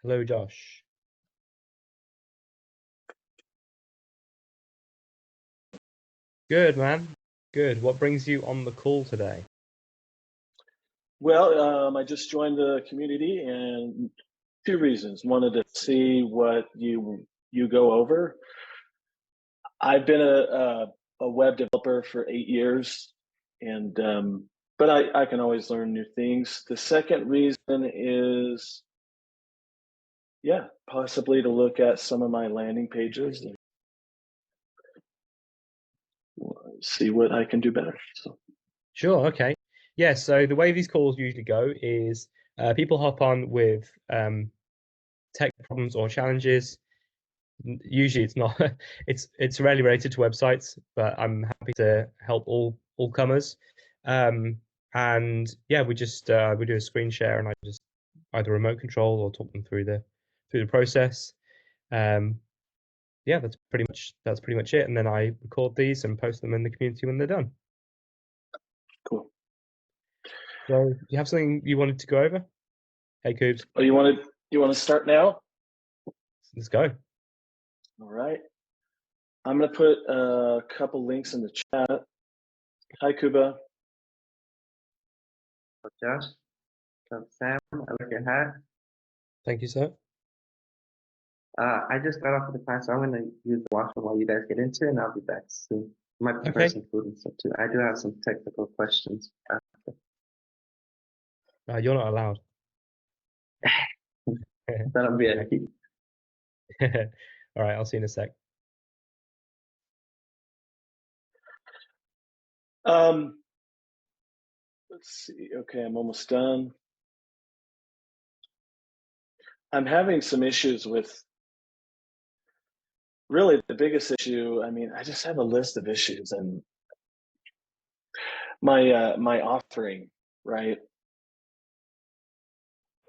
Hello, Josh. Good, man. Good. What brings you on the call today? Well, I just joined the community, and two reasons. Wanted to see what you go over. I've been a web developer for 8 years, and but I can always learn new things. The second reason is, yeah, possibly to look at some of my landing pages and see what I can do better. So. Sure, okay. Yeah, so the way these calls usually go is people hop on with tech problems or challenges. Usually it's not it's rarely related to websites, but I'm happy to help all comers. And yeah, we just we do a screen share and I just either remote control or talk them through the process. Um, yeah, that's pretty much it. And then I record these and post them in the community when they're done. Cool. So, do you have something you wanted to go over? Hey, Coobs, Oh, you want to start now? let's go. All right. I'm going to put a couple links in the chat. Hi, Kuba. Josh, Sam, I like your hat. Thank you, sir. I just got off of the class, so I'm going to use the washroom while you guys get into it, and I'll be back soon. I might prepare Okay. some food and stuff too. I do have some technical questions. You're not allowed. That'll be it. All right, I'll see you in a sec. Let's see. Okay, I'm almost done. I'm having some issues with, really the biggest issue. I mean, I just have a list of issues and my offering, right?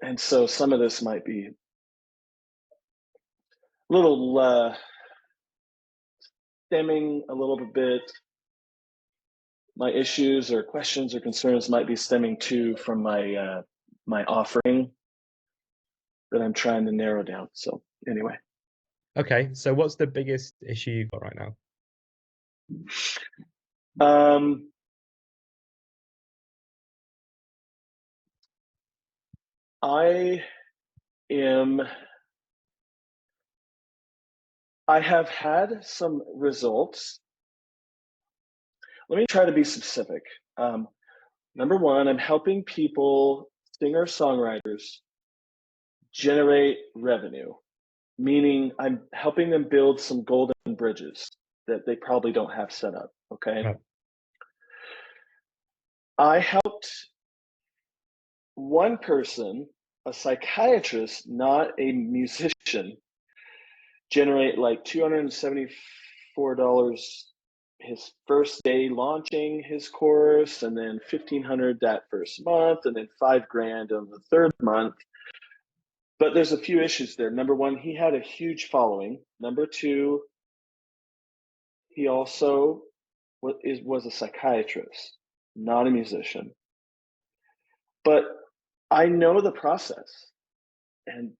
And so some of this might be a little stemming a little bit. My issues or questions or concerns might be stemming from my my offering that I'm trying to narrow down. So anyway. Okay, so what's the biggest issue you've got right now? I have had some results. Let me try to be specific. Number one, I'm helping people, singer-songwriters, generate revenue, meaning I'm helping them build some golden bridges that they probably don't have set up, okay? Right. I helped one person, a psychiatrist, not a musician, generate like $274 his first day launching his course, and then $1,500 that first month, and then $5,000 on the third month. But there's a few issues there. Number one, he had a huge following. Number two, he also was a psychiatrist, not a musician. But I know the process, and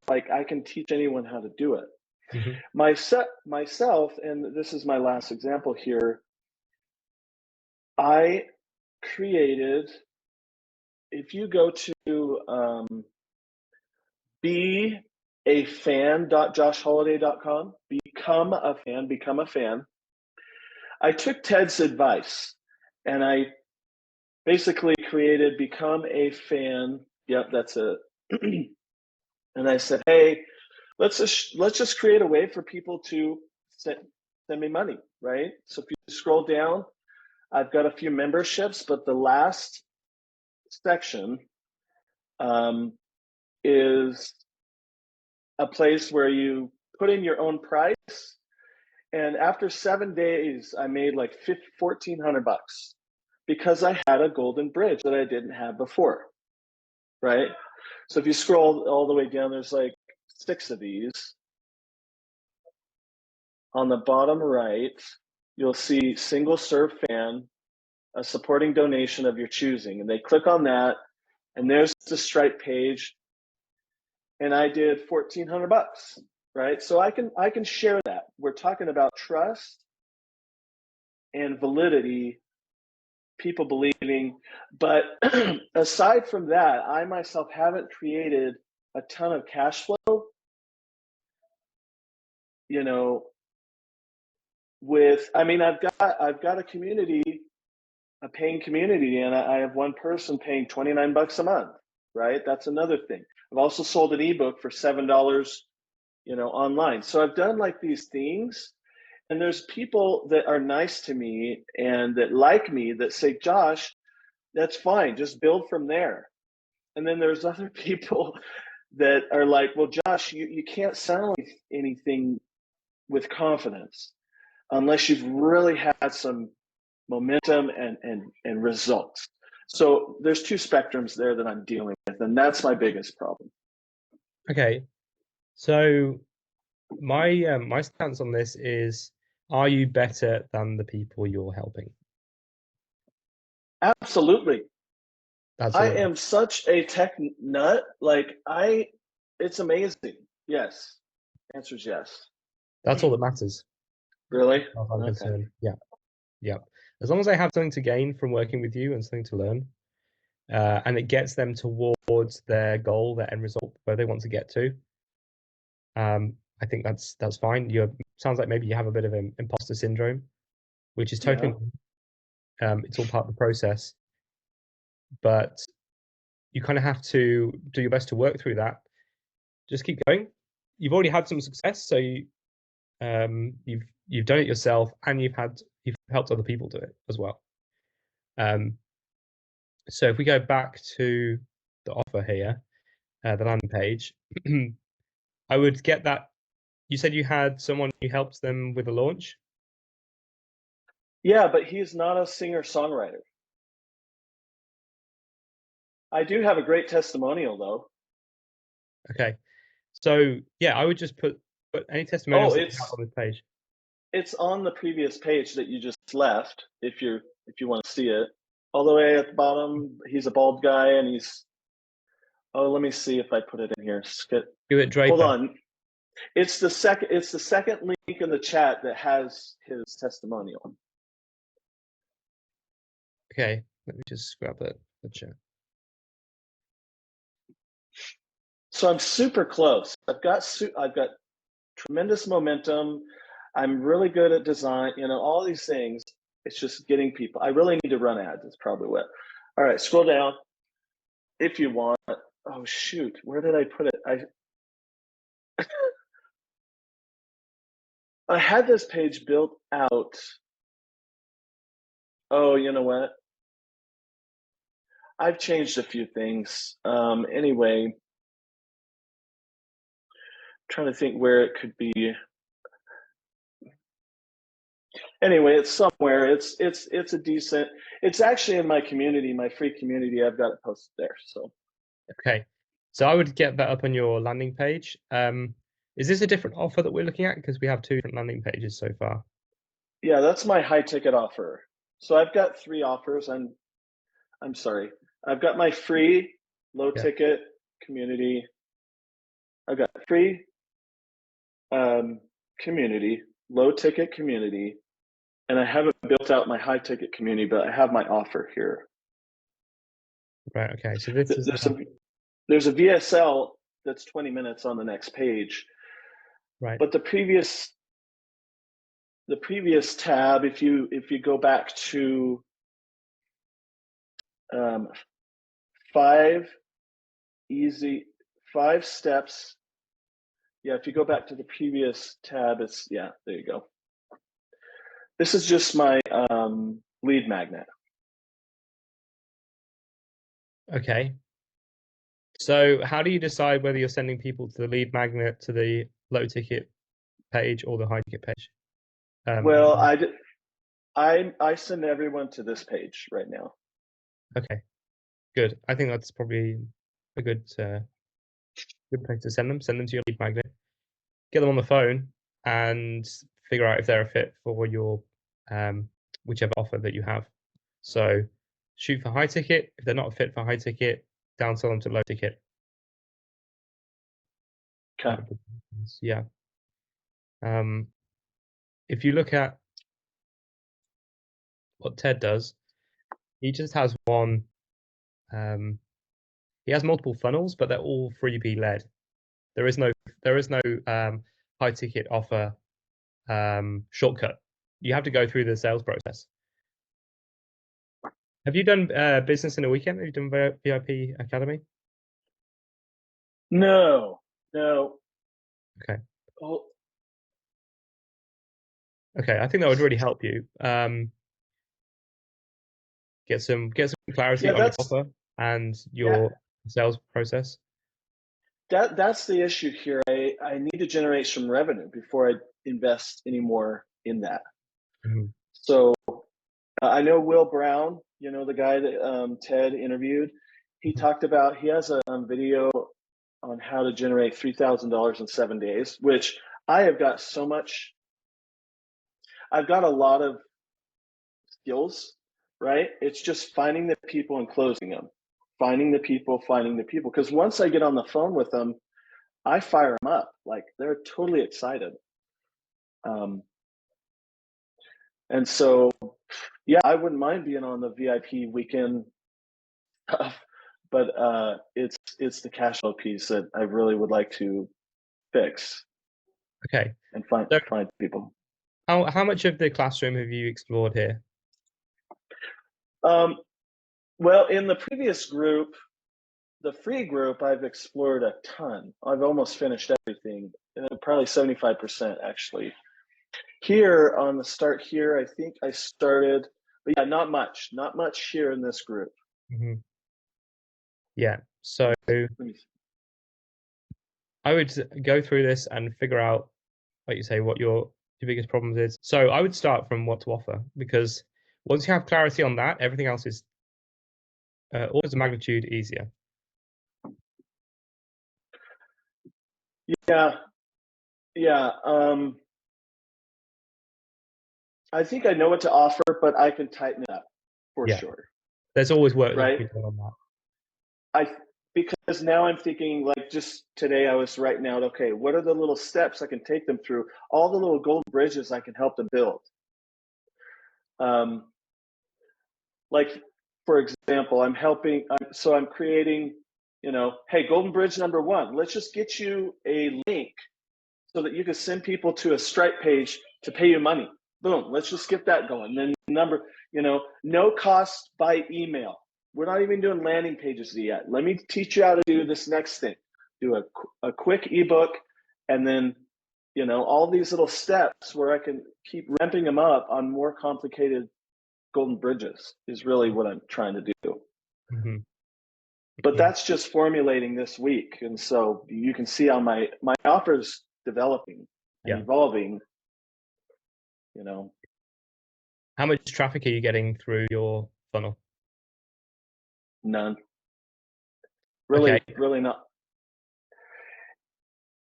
like I can teach anyone how to do it. Mm-hmm. Myself, and this is my last example here, I created, if you go to beafan.joshholiday.com, become a fan. I took Ted's advice and I basically created Become a Fan. Yep, that's it. And I said, hey, let's just create a way for people to send me money, right? So if you scroll down, I've got a few memberships, but the last section is a place where you put in your own price. And after 7 days, I made like $1,400 because I had a golden bridge that I didn't have before, right? So if you scroll all the way down, there's like 6 of these. On the bottom right, you'll see single serve fan, a supporting donation of your choosing. And they click on that, and there's the Stripe page. and I did $1,400, right? So I can share that. We're talking about trust and validity, people believing. But aside from that, I myself haven't created a ton of cash flow, you know, I've got a community, a paying community, and I have one person paying $29 a month, right? That's another thing. I've also sold an ebook for $7, online. So I've done like these things, and there's people that are nice to me and that like me that say, Josh, that's fine, just build from there. And then there's other people that are like, well, Josh, you can't sell anything with confidence unless you've really had some momentum and results. So there's two spectrums there that I'm dealing with, and that's my biggest problem. Okay, so my stance on this is: are you better than the people you're helping? Absolutely. That's I all. am such a tech nut. It's amazing. Yes. Answer is yes. That's all that matters, Really? as far as I'm Okay. concerned. Yeah, yeah. As long as I have something to gain from working with you and something to learn, and it gets them towards their goal, their end result, where they want to get to, I think that's fine. Sounds like maybe you have a bit of an imposter syndrome, which is totally, it's all part of the process, but you kind of have to do your best to work through that. Just keep going. You've already had some success, so you've done it yourself, and you've helped other people do it as well. So if we go back to the offer here, the landing page, I would get that. You said you had someone who helped them with the launch. Yeah, but he's not a singer-songwriter. I do have a great testimonial though. Okay, so yeah, I would just put any testimonials that you have on this page. It's on the previous page that you just left. If you want to see it, all the way at the bottom, he's a bald guy, and he's. Oh, let me see if I put it in here. Do it, Draper. Hold on. It's the second link in the chat that has his testimonial. Okay, let me just grab the chat. So I'm super close. I've got tremendous momentum. I'm really good at design, all these things. It's just getting people. I really need to run ads. It's probably what. All right, scroll down if you want. Oh shoot, where did I put it? I had this page built out. Oh, you know what? I've changed a few things. Anyway, trying to think where it could be. Anyway, it's somewhere. It's a decent. It's actually in my community, my free community. I've got it posted there. So. Okay, so I would get that up on your landing page. Is this a different offer that we're looking at? Because we have two different landing pages so far. Yeah, that's my high ticket offer. So I've got 3 offers. I'm sorry. I've got my free low ticket community. I've got free community, low ticket community, and I haven't built out my high ticket community, but I have my offer here. Right. Okay. So this is there's a VSL that's 20 minutes on the next page. Right. But the previous tab, if you go back to 5 steps. Yeah, if you go back to the previous tab, there you go. This is just my lead magnet. Okay. So how do you decide whether you're sending people to the lead magnet, to the low ticket page, or the high ticket page? Well, I send everyone to this page right now. Okay, good. I think that's probably a good place to send them. Send them to your lead magnet. Get them on the phone and figure out if they're a fit for your whichever offer that you have. So shoot for high ticket. If they're not a fit for high ticket, downsell them to low ticket. Okay. Yeah. If you look at what Ted does, he just has one. He has multiple funnels, but they're all freebie led. There is no high ticket offer shortcut. You have to go through the sales process. Have you done business in a weekend? Have you done VIP Academy? No, no. Okay. Oh, Okay, I think that would really help you get some clarity yeah, on your offer and yeah, your sales process. that's the issue here. I need to generate some revenue before I invest any more in that. Mhm. So I know Will Brown, you know, the guy that Ted interviewed. He talked about, he has a video on how to generate $3,000 in 7 days, which I have got so much. I've got a lot of skills, right? It's just finding the people and closing them, finding the people, finding the people. Because once I get on the phone with them, I fire them up. Like they're totally excited. And so, yeah, I wouldn't mind being on the VIP weekend stuff, but it's the cash flow piece that I really would like to fix Okay. and So find people. how much of the classroom have you explored here? Well, in the previous group, the free group, I've explored a ton. I've almost finished everything, probably 75% actually. Here on the start here, I think I started, but yeah, not much here in this group. Hmm. Yeah. So Let me I would go through this and figure out, like you say, what your biggest problems is. So I would start from what to offer because once you have clarity on that, everything else is orders of magnitude easier. Yeah, yeah. I think I know what to offer, but I can tighten it up for Yeah. sure. There's always work that can Right? be done on that. I because now I'm thinking like just today I was writing out, okay, what are the little steps I can take them through? All the little golden bridges I can help them build. Like for example, I'm creating, hey, golden bridge number one, let's just get you a link so that you can send people to a Stripe page to pay you money. Boom, let's just get that going. Then no cost by email. We're not even doing landing pages yet. Let me teach you how to do this next thing. Do a quick ebook, and then all these little steps where I can keep ramping them up on more complicated golden bridges is really what I'm trying to do. Hmm. But that's just formulating this week, and so you can see how my offer's developing and Yeah. evolving. How much traffic are you getting through your funnel? None. Okay. Really not.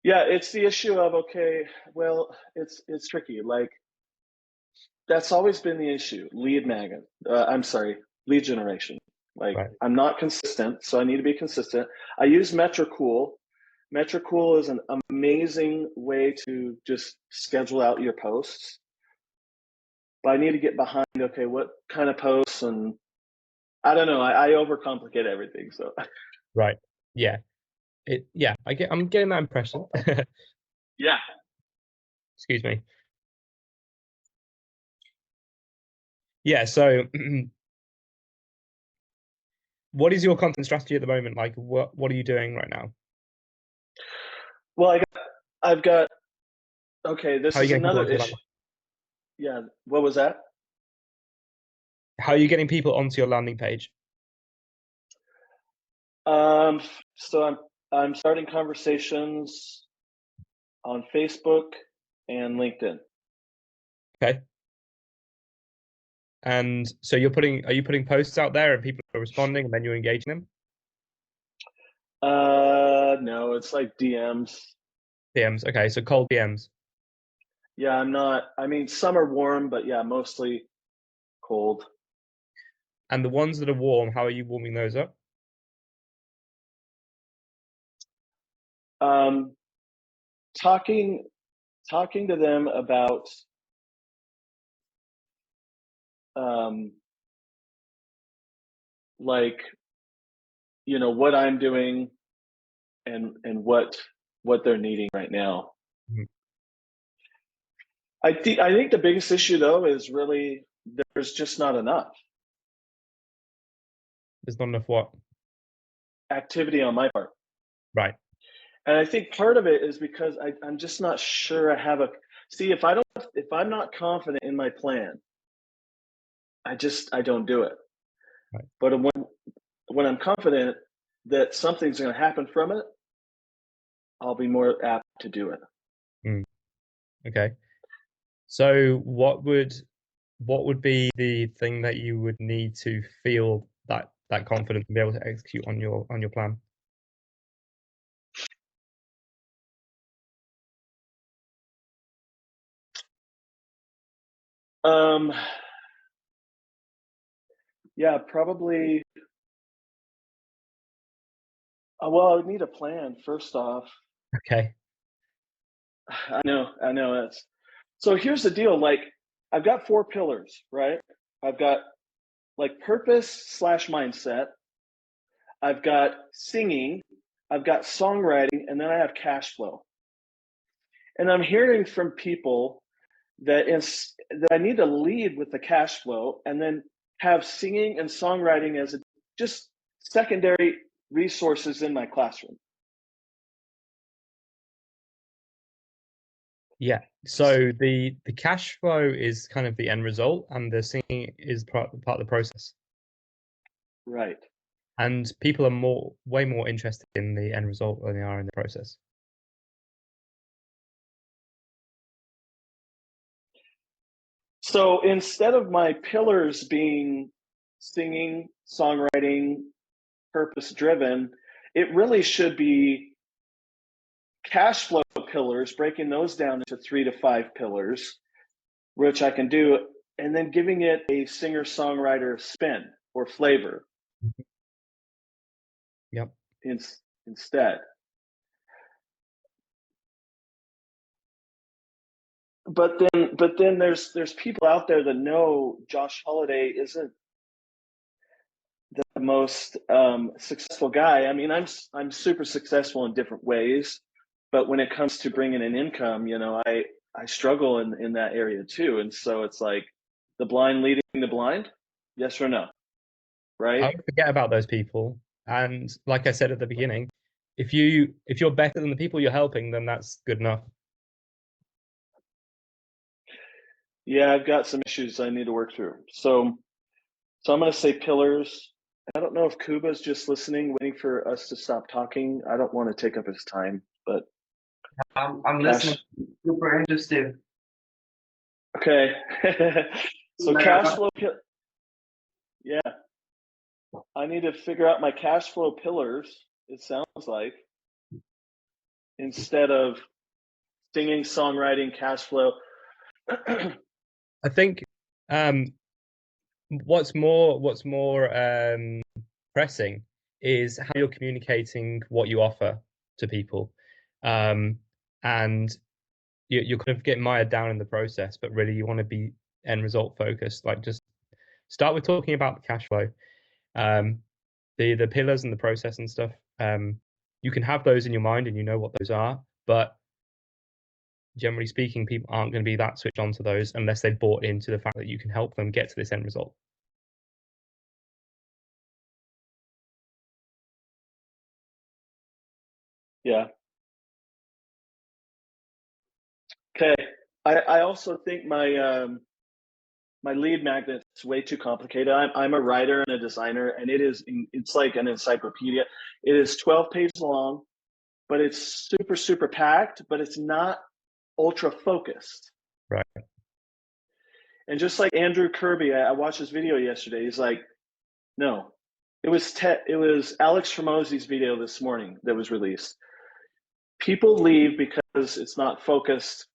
Yeah, it's the issue of, okay, well, it's tricky. Like that's always been the issue. Lead generation. Like Right. I'm not consistent, so I need to be consistent. I use Metricool. Metricool is an amazing way to just schedule out your posts. But I need to get behind, okay, what kind of posts, and I don't know. I overcomplicate everything. So Right. Yeah. I'm getting that impression. yeah. Excuse me. Yeah, so what is your content strategy at the moment? Like what are you doing right now? Well, I've got okay, How this are you is getting people another onto your issue. landing? Yeah, what was that? How are you getting people onto your landing page? So I'm starting conversations on Facebook and LinkedIn. Okay. And so are you putting posts out there and people are responding and then you're engaging them? No, it's like DMs. DMs. Okay, so cold DMs. Yeah, I'm not. I mean, some are warm, but yeah, mostly cold. And the ones that are warm, how are you warming those up? talking to them about like, you know, what I'm doing and what they're needing right now. Mhm. I think the biggest issue though is really there's just not enough There's not enough what? activity on my part. Right. And I think part of it is because I'm just not sure I have a see if I'm not confident in my plan, I don't do it. Right. But when I'm confident that something's going to happen from it, I'll be more apt to do it. Mm. Okay. So what would be the thing that you would need to feel that confident to be able to execute on your plan? Yeah, probably. Well, I would need a plan first off. Okay. I know. That's so. Here's the deal. Like, I've got 4 pillars, right? I've got like purpose / mindset. I've got singing. I've got songwriting, and then I have cash flow. And I'm hearing from people that that I need to lead with the cash flow, and then have singing and songwriting as just secondary resources in my classroom. Yeah. So the cash flow is kind of the end result, and the singing is part of the process. Right. And people are way more interested in the end result than they are in the process. So instead of my pillars being singing, songwriting, purpose driven, it really should be cash flow pillars, breaking those down into 3 to 5 pillars, which I can do, and then giving it a singer songwriter spin or flavor. Mhm. Yep. Instead. But then there's people out there that know Josh Holiday isn't the most successful guy. I mean, I'm super successful in different ways, but when it comes to bringing in income, you know, I struggle in that area too. And so it's like the blind leading the blind, yes or no, I right? would forget about those people. And like I said at the beginning, if you're better than the people you're helping, then that's good enough. Yeah, I've got some issues I need to work through. So I'm going to say pillars. I don't know if Kuba's just listening, waiting for us to stop talking. I don't want to take up his time, but I'm listening. cash. Super interested. Okay. So Like, cash flow. Yeah, I need to figure out my cash flow pillars. It sounds like instead of singing, songwriting, cash flow. I think um, what's more pressing is how you're communicating what you offer to people, and you're kind of getting mired down in the process, but really you want to be end result focused. Like just start with talking about the cash flow, um, the pillars and the process and stuff. You can have those in your mind and you know what those are, but generally speaking, people aren't going to be that switched on to those unless they've bought into the fact that you can help them get to this end result. Yeah. Okay. I also think my lead magnet's way too complicated. I'm a writer and a designer, and it's like an encyclopedia. It is 12 pages long, but it's super packed, but it's not ultra focused. Right. And just like Andrew Kirby, I watched his video yesterday. He's like, no, it was Alex Hormozy's video this morning that was released. People leave because it's not focused.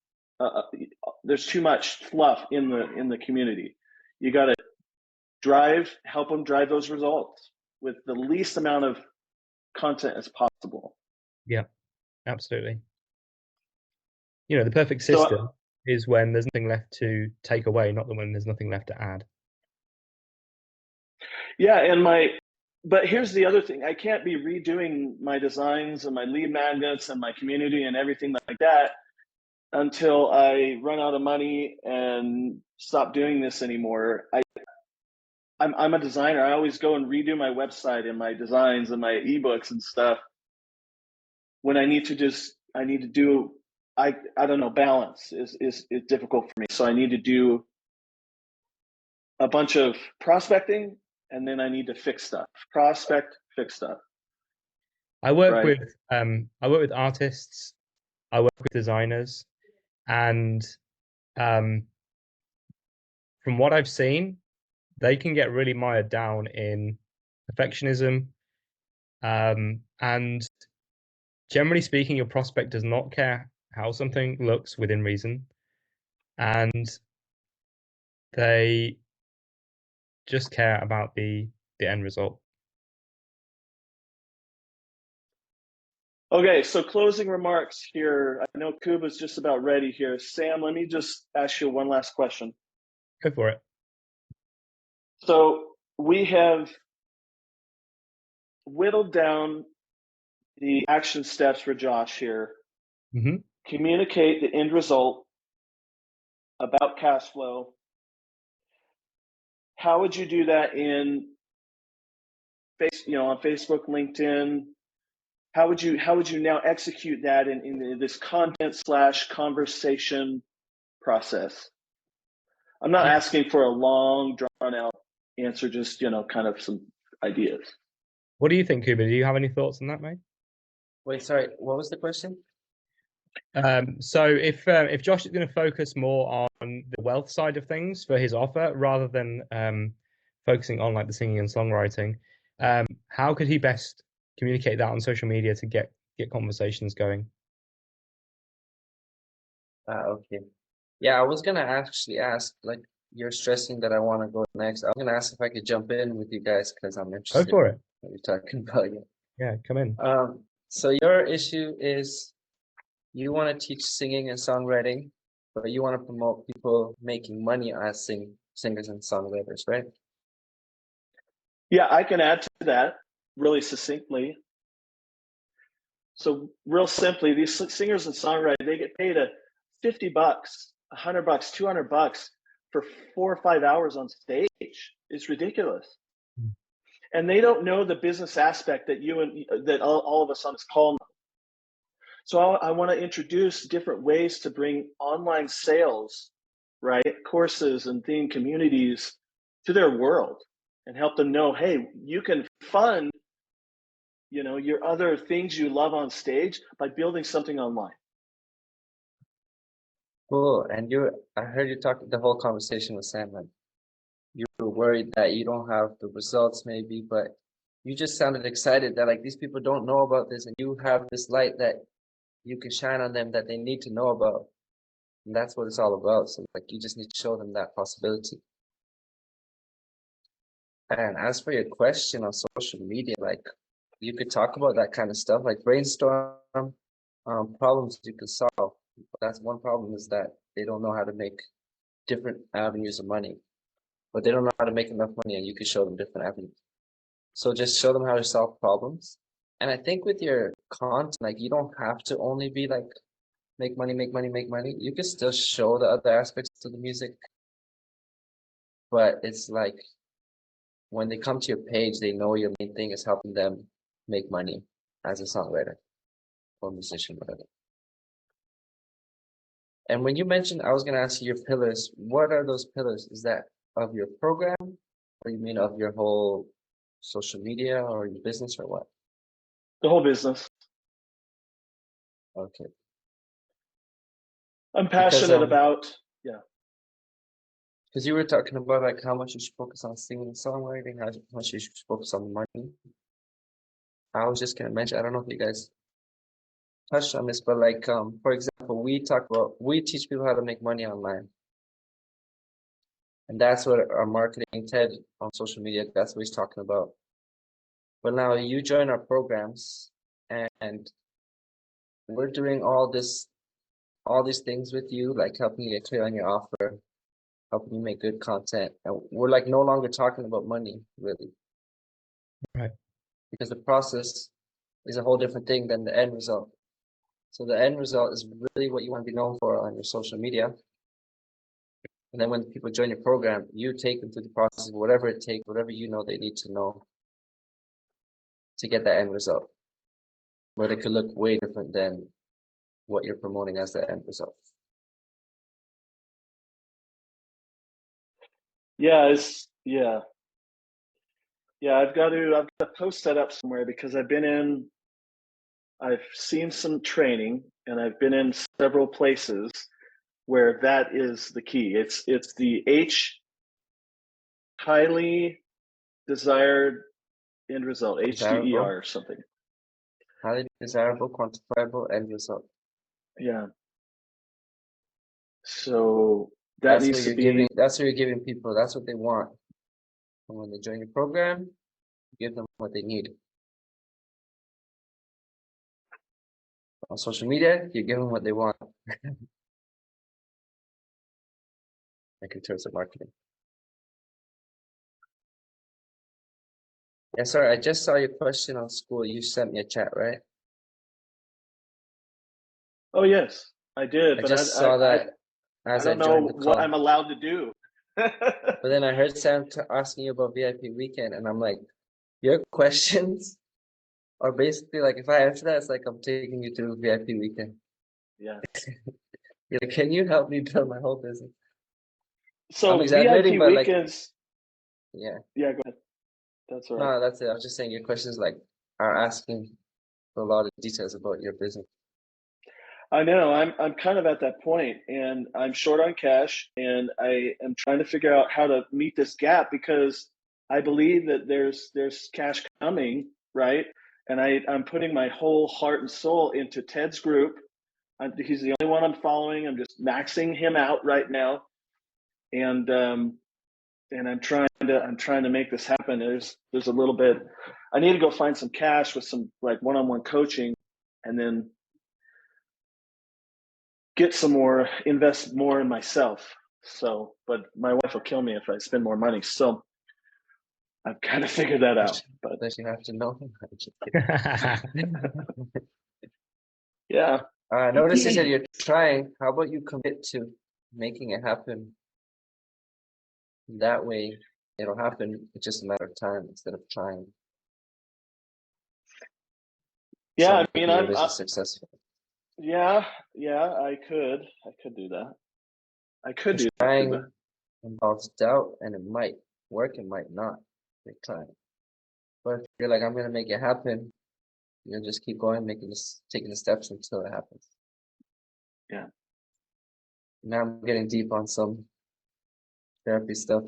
There's too much fluff in the community. You got to help them drive those results with the least amount of content as possible. Yeah, absolutely. The perfect So system is when there's nothing left to take away, not the when there's nothing left to add. yeah, but here's the other thing. I can't be redoing my designs and my lead magnets and my community and everything like that until I run out of money and stop doing this anymore. I'm a designer. I always go and redo my website and my designs and my ebooks and stuff when I need to do I don't know, balance is difficult for me. So I need to do a bunch of prospecting and then I need to fix stuff. Prospect, fix stuff. I work Right. with artists, I work with designers, and um, from what I've seen, they can get really mired down in perfectionism. And generally speaking, your prospect does not care how something looks within reason, and they just care about the end result. Okay, so closing remarks here. I know Kuba's just about ready here. Sam, let me just ask you one last question. Go for it. So we have whittled down the action steps for Josh here. Mm-hmm. Communicate the end result about cash flow. How would you do that on Facebook, LinkedIn? How would you now execute that in this content / conversation process? I'm not asking for a long, drawn out answer, just kind of some ideas. What do you think, Kuba? Do you have any thoughts on that, mate? Wait, sorry, what was the question? So if Josh is going to focus more on the wealth side of things for his offer rather than focusing on like the singing and songwriting, how could he best communicate that on social media to get conversations going? Okay. Yeah, I was gonna actually ask, like, you're stressing that I want to go next. I was gonna ask if I could jump in with you guys because I'm Go interested for in it. what you're talking about. Yeah. Yeah, come in. So your issue is you want to teach singing and songwriting, but you want to promote people making money as singers and songwriters, right? Yeah, I can add to that really succinctly. So real simply, these singers and songwriters, they get paid $50, $100, $200 for 4 or 5 hours on stage. It's ridiculous. And they don't know the business aspect that all of us on this call know. So I want to introduce different ways to bring online sales, right? Courses and theme communities to their world and help them know, hey, you can fund, your other things you love on stage by building something online. Cool. And I heard you talk the whole conversation with Sam, and you were worried that you don't have the results maybe, but you just sounded excited that like these people don't know about this and you have this light that you can shine on them that they need to know about. And that's what it's all about. So like you just need to show them that possibility. And as for your question on social media, like you could talk about that kind of stuff, like brainstorm problems you could solve. That's one problem is that they don't know how to make different avenues of money, but they don't know how to make enough money, and you can show them different avenues. So just show them how to solve problems. And I think with your content, like you don't have to only be like make money, make money, make money. You can still show the other aspects of the music, but it's like when they come to your page, they know your main thing is helping them make money as a songwriter or musician, whatever. And when you mentioned, I was going to ask you your pillars. What are those pillars? Is that of your program, or you mean of your whole social media or your business or what? The whole business. Okay. I'm Because passionate about, yeah. Because you were talking about like how much you should focus on singing and songwriting, how much you should focus on money. I was just gonna mention, I don't know if you guys touched on this, but like for example, we teach people how to make money online. And that's what our marketing Ted on social media, that's what he's talking about. But now you join our programs and we're doing all this all these things with you, like helping you get clear on your offer, helping you make good content. And we're like no longer talking about money, really. Right. Because the process is a whole different thing than the end result. So the end result is really what you want to be known for on your social media. And then when people join your program, you take them through the process, whatever it takes, whatever you know they need to know to get that end result. But it could look way different than what you're promoting as the end result. Yeah, I've got a post set up somewhere because I've seen some training and I've been in several places where that is the key. It's the H, highly desired end result, Desirable, HDER or something. highly desirable, quantifiable end result. Yeah. So that That's needs what to you're be. giving. That's what you're giving people. That's what they want. And when they join your program, give them what they need. On social media, you give them what they want. Like in terms of marketing. Yeah, sorry, I just saw your question on school. You sent me a chat, right? Oh yes, I did, I but just saw that I as I don't know joined the what I'm call. allowed to do. But then I heard Sam asking you about VIP weekend, and I'm like, your questions are basically like, if I answer that, it's like I'm taking you through VIP weekend. Yeah. You're like, can you help me build my whole business? I'm So exaggerating, VIP but like, weekends. yeah, Yeah, go ahead. That's all right. no, that's it. I was just saying your questions like are asking for a lot of details about your business. I know I'm kind of at that point and I'm short on cash and I am trying to figure out how to meet this gap because I believe that there's cash coming, right? And I'm putting my whole heart and soul into Ted's group. He's the only one I'm following. I'm just maxing him out right now. And I'm trying to make this happen. There's a little bit I need to go find some cash with some like one-on-one coaching and then get some more, invest more in myself. So, but my wife will kill me if I spend more money. So I've kind of figured that out. But Does you have to know? yeah. Notice you said you're trying. How about you commit to making it happen? That way it'll happen. It's just a matter of time instead of trying. Yeah, So I mean, making your business successful. yeah, I could do that. I could do that. Trying involves doubt, and it might work, it might not. You're trying. But if you're like, I'm gonna make it happen, you'll just keep going, taking the steps until it happens. Yeah. Now I'm getting deep on some therapy stuff.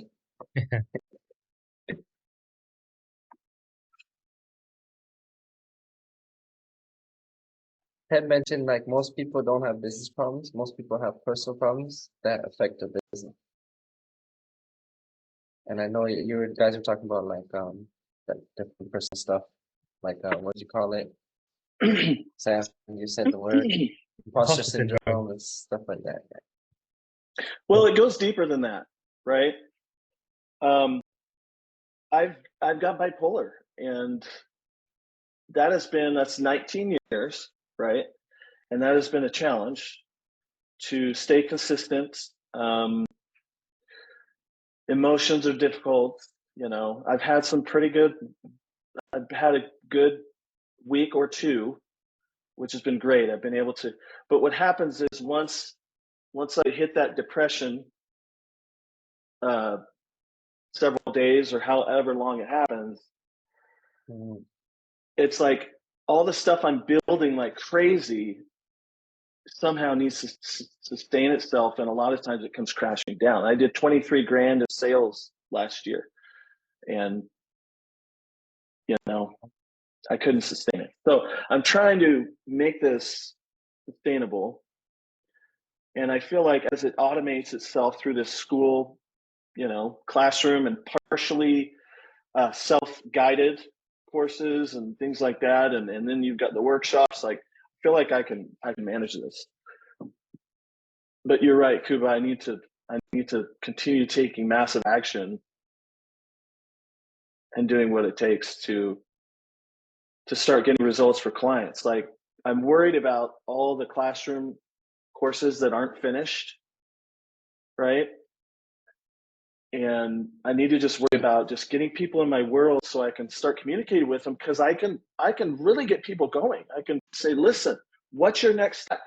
Ted mentioned like most people don't have business problems. Most people have personal problems that affect their business. And I know you guys are talking about like that different personal stuff. Like what do you call it? Sam, you said the word imposter Imposter syndrome. syndrome and stuff like that. Well, it goes deeper than that, right? I've got bipolar, and that's 19 years, right? And that has been a challenge to stay consistent. Emotions are difficult. I've had a good week or two, which has been great. I've been able to, but what happens is once I hit that depression, uh, several days or however long it happens, it's like all the stuff I'm building like crazy somehow needs to sustain itself, and a lot of times it comes crashing down. I did 23 grand of sales last year, and I couldn't sustain it. So I'm trying to make this sustainable, and I feel like as it automates itself through this school, classroom and partially self-guided courses and things like that, and then you've got the workshops. Like, I feel like I can manage this. But you're right, Kuba. I need to continue taking massive action and doing what it takes to start getting results for clients. Like, I'm worried about all the classroom courses that aren't finished, right? And I need to just worry about just getting people in my world so I can start communicating with them, because I can really get people going. I can say, listen, what's your next step?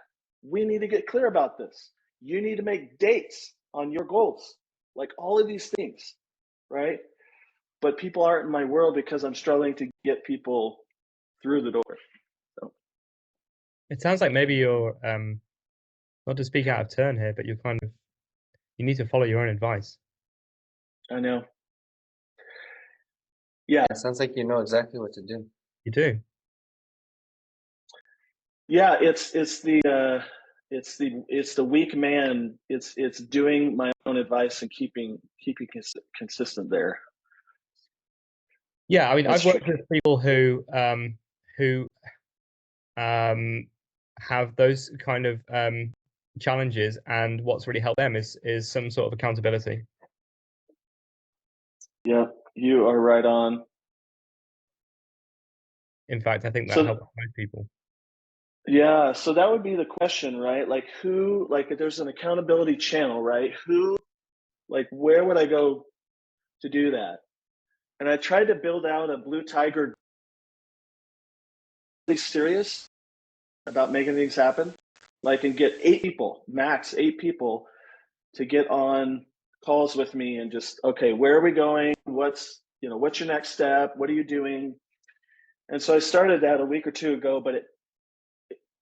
We need to get clear about this. You need to make dates on your goals, like all of these things, right? But people aren't in my world because I'm struggling to get people through the door. So. It sounds like maybe you're not to speak out of turn here, but you need to follow your own advice. I know. Yeah. It sounds like you know exactly what to do. You do. Yeah, it's the weak man. It's doing my own advice and keeping consistent there. Yeah, I mean, That's I've worked tricky. with people who have those kind of challenges, and what's really helped them is some sort of accountability. Yeah, you are right on. In fact, I think that So helps most people. yeah, so that would be the question, right? Like, who, like, if there's an accountability channel, right? Who, like, where would I go to do that? And I tried to build out a Blue Tiger, really serious about making things happen, like, and get 8 people, max 8 people, to get on calls with me and just, okay, where are we going? What's your next step? What are you doing? And so I started that a week or two ago, but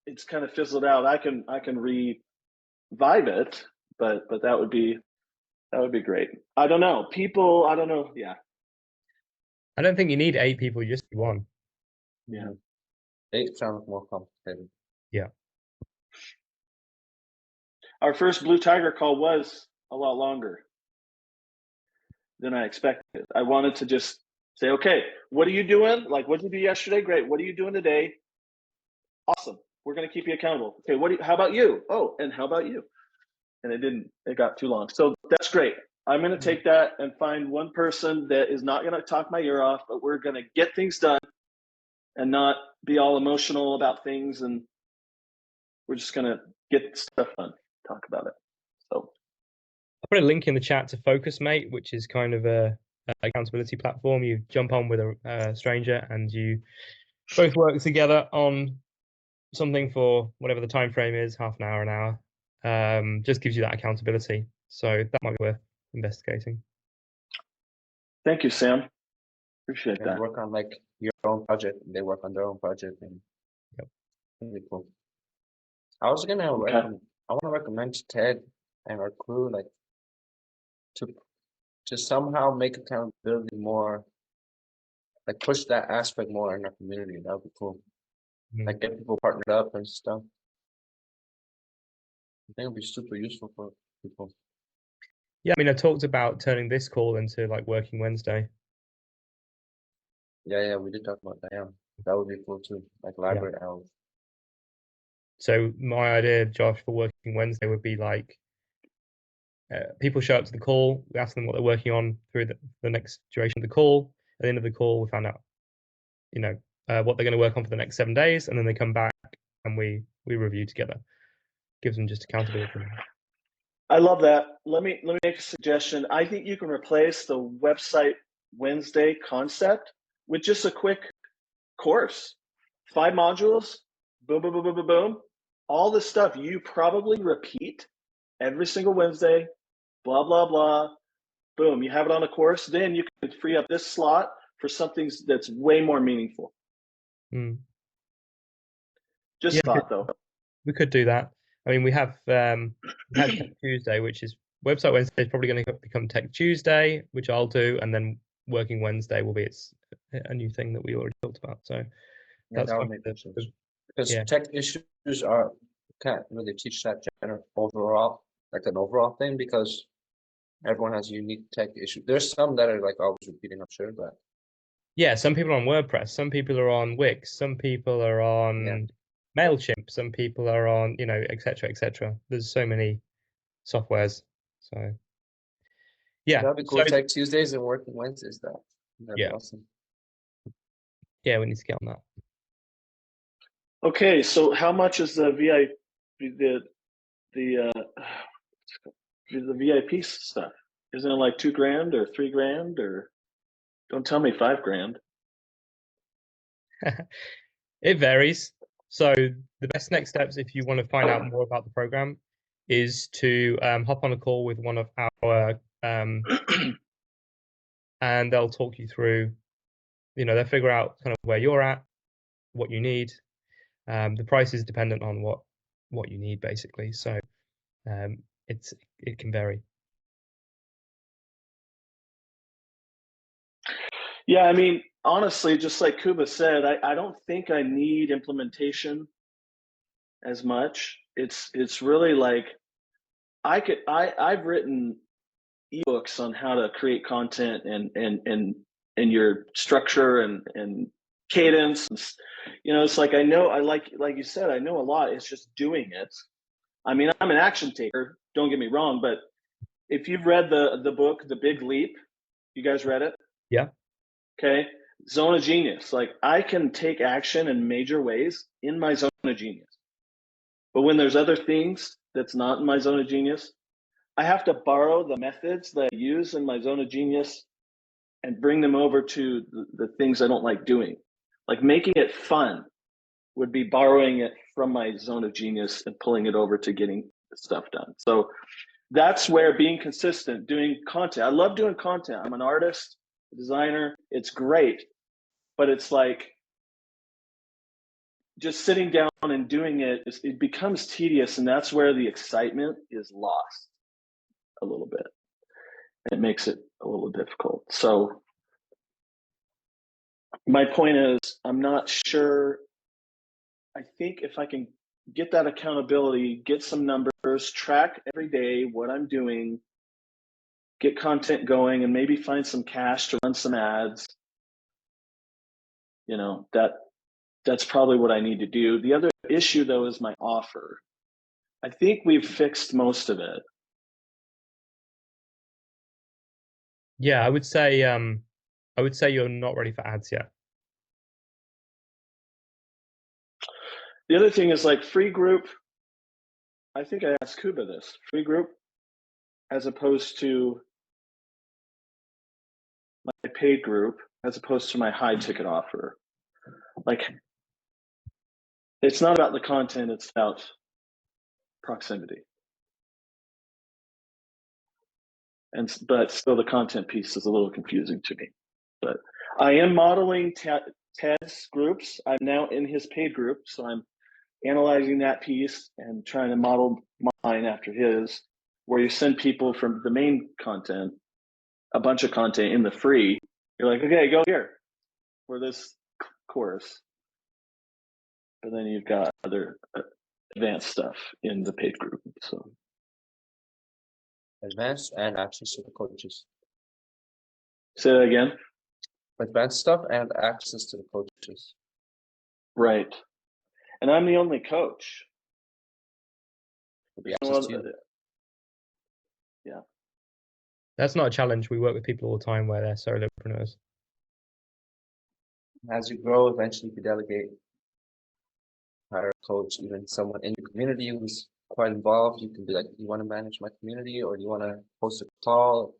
it's kind of fizzled out. I can revive it, but that would be great. I don't know. I don't know. Yeah. I don't think you need 8 people, you just need 1. Yeah. 8 sounds more complicated. Yeah. Our first Blue Tiger call was a lot longer than I expected. I wanted to just say, okay, what are you doing? Like, what did you do yesterday? Great. What are you doing today? Awesome. We're going to keep you accountable. Okay. How about you? Oh, and how about you? And it got too long. So that's great. I'm going to take that and find one person that is not going to talk my ear off, but we're going to get things done and not be all emotional about things. And we're just going to get stuff done, talk about it. So I put a link in the chat to FocusMate, which is kind of a accountability platform. You jump on with a stranger and you both work together on something for whatever the time frame is, half an hour, an hour. Just gives you that accountability. So that might be worth investigating. thank you, Sam. Appreciate And that. work on like your own project. They work on their own project, and Yep. really cool. I was gonna recommend. I want to recommend to Ted and our crew, like, to somehow make accountability more, like, push that aspect more in our community. That would be cool. Like, get people partnered up and stuff. I think it would be super useful for people. Yeah, I mean, I talked about turning this call into like Working Wednesday. Yeah, we did talk about that. Yeah, that would be cool too. Like library hours. So my idea, Josh, for Working Wednesday would be like people show up to the call, we ask them what they're working on through the next duration of the call. At the end of the call, we find out, what they're going to work on for the next 7 days, and then they come back and we review together. Gives them just accountability. I love that. Let me make a suggestion. I think you can replace the website Wednesday concept with just a quick course. 5 modules, boom, boom, boom, boom, boom, boom. All the stuff you probably repeat every single Wednesday, blah, blah, blah. Boom, you have it on a course. Then you can free up this slot for something that's way more meaningful. Just thought, though. We could do that. I mean, we had Tech Tuesday, which is Website Wednesday is probably going to become Tech Tuesday, which I'll do, and then Working Wednesday will be a new thing that we already talked about. So that's that would make sense. Because tech issues can't really teach that general overall, like an overall thing, because everyone has unique tech issues. There's some that are like always repeating, I'm sure, but yeah, some people are on WordPress, some people are on Wix, some people are on MailChimp, some people are on, et cetera, et cetera. There's so many softwares. So yeah, That'd be cool. Tech Tuesdays and working Wednesdays. That'd be awesome. Yeah, we need to get on that. Okay, so how much is the the VIP stuff? Isn't it like $2,000 or $3,000 or don't tell me $5,000? It varies. So the best next steps, if you want to find out more about the program, is to hop on a call with one of our and they'll talk you through, they'll figure out kind of where you're at, what you need. The price is dependent on what you need, basically. So it can vary. Yeah, I mean, honestly, just like Kuba said, I don't think I need implementation as much. It's really like I've written ebooks on how to create content and your structure and cadence. It's like I like you said, I know a lot. It's just doing it. I mean, I'm an action taker, don't get me wrong, but if you've read the book, The Big Leap, you guys read it? Yeah. Okay. Zone of genius. Like I can take action in major ways in my zone of genius. But when there's other things that's not in my zone of genius, I have to borrow the methods that I use in my zone of genius and bring them over to the things I don't like doing. Like making it fun would be borrowing it from my zone of genius and pulling it over to getting stuff done. So that's where being consistent, doing content. I love doing content. I'm an artist, a designer. It's great. But it's like just sitting down and doing it becomes tedious, and that's where the excitement is lost a little bit. It makes it a little difficult. So my point is, I'm not sure. I think if I can get that accountability, get some numbers, track every day what I'm doing, get content going, and maybe find some cash to run some ads, that's probably what I need to do. The other issue, though, is my offer. I think we've fixed most of it. Yeah, I would say you're not ready for ads yet. The other thing is like free group. I think I asked Kuba this. Free group as opposed to my paid group, as opposed to my high ticket offer. Like, it's not about the content, it's about proximity. But still the content piece is a little confusing to me. But I am modeling Ted's groups. I'm now in his paid group, so I'm analyzing that piece and trying to model mine after his, where you send people from the main content, a bunch of content in the free. You're like, okay, go here for this course. But then you've got other advanced stuff in the paid group. So advanced and access to the coaches. say that again. Advanced stuff and access to the coaches. Right. And I'm the only coach. Yeah. That's not a challenge. We work with people all the time where they're solopreneurs. As you grow, eventually you delegate, hire a coach, even someone in your community who's quite involved. You can be like, you want to manage my community, or you want to host a call,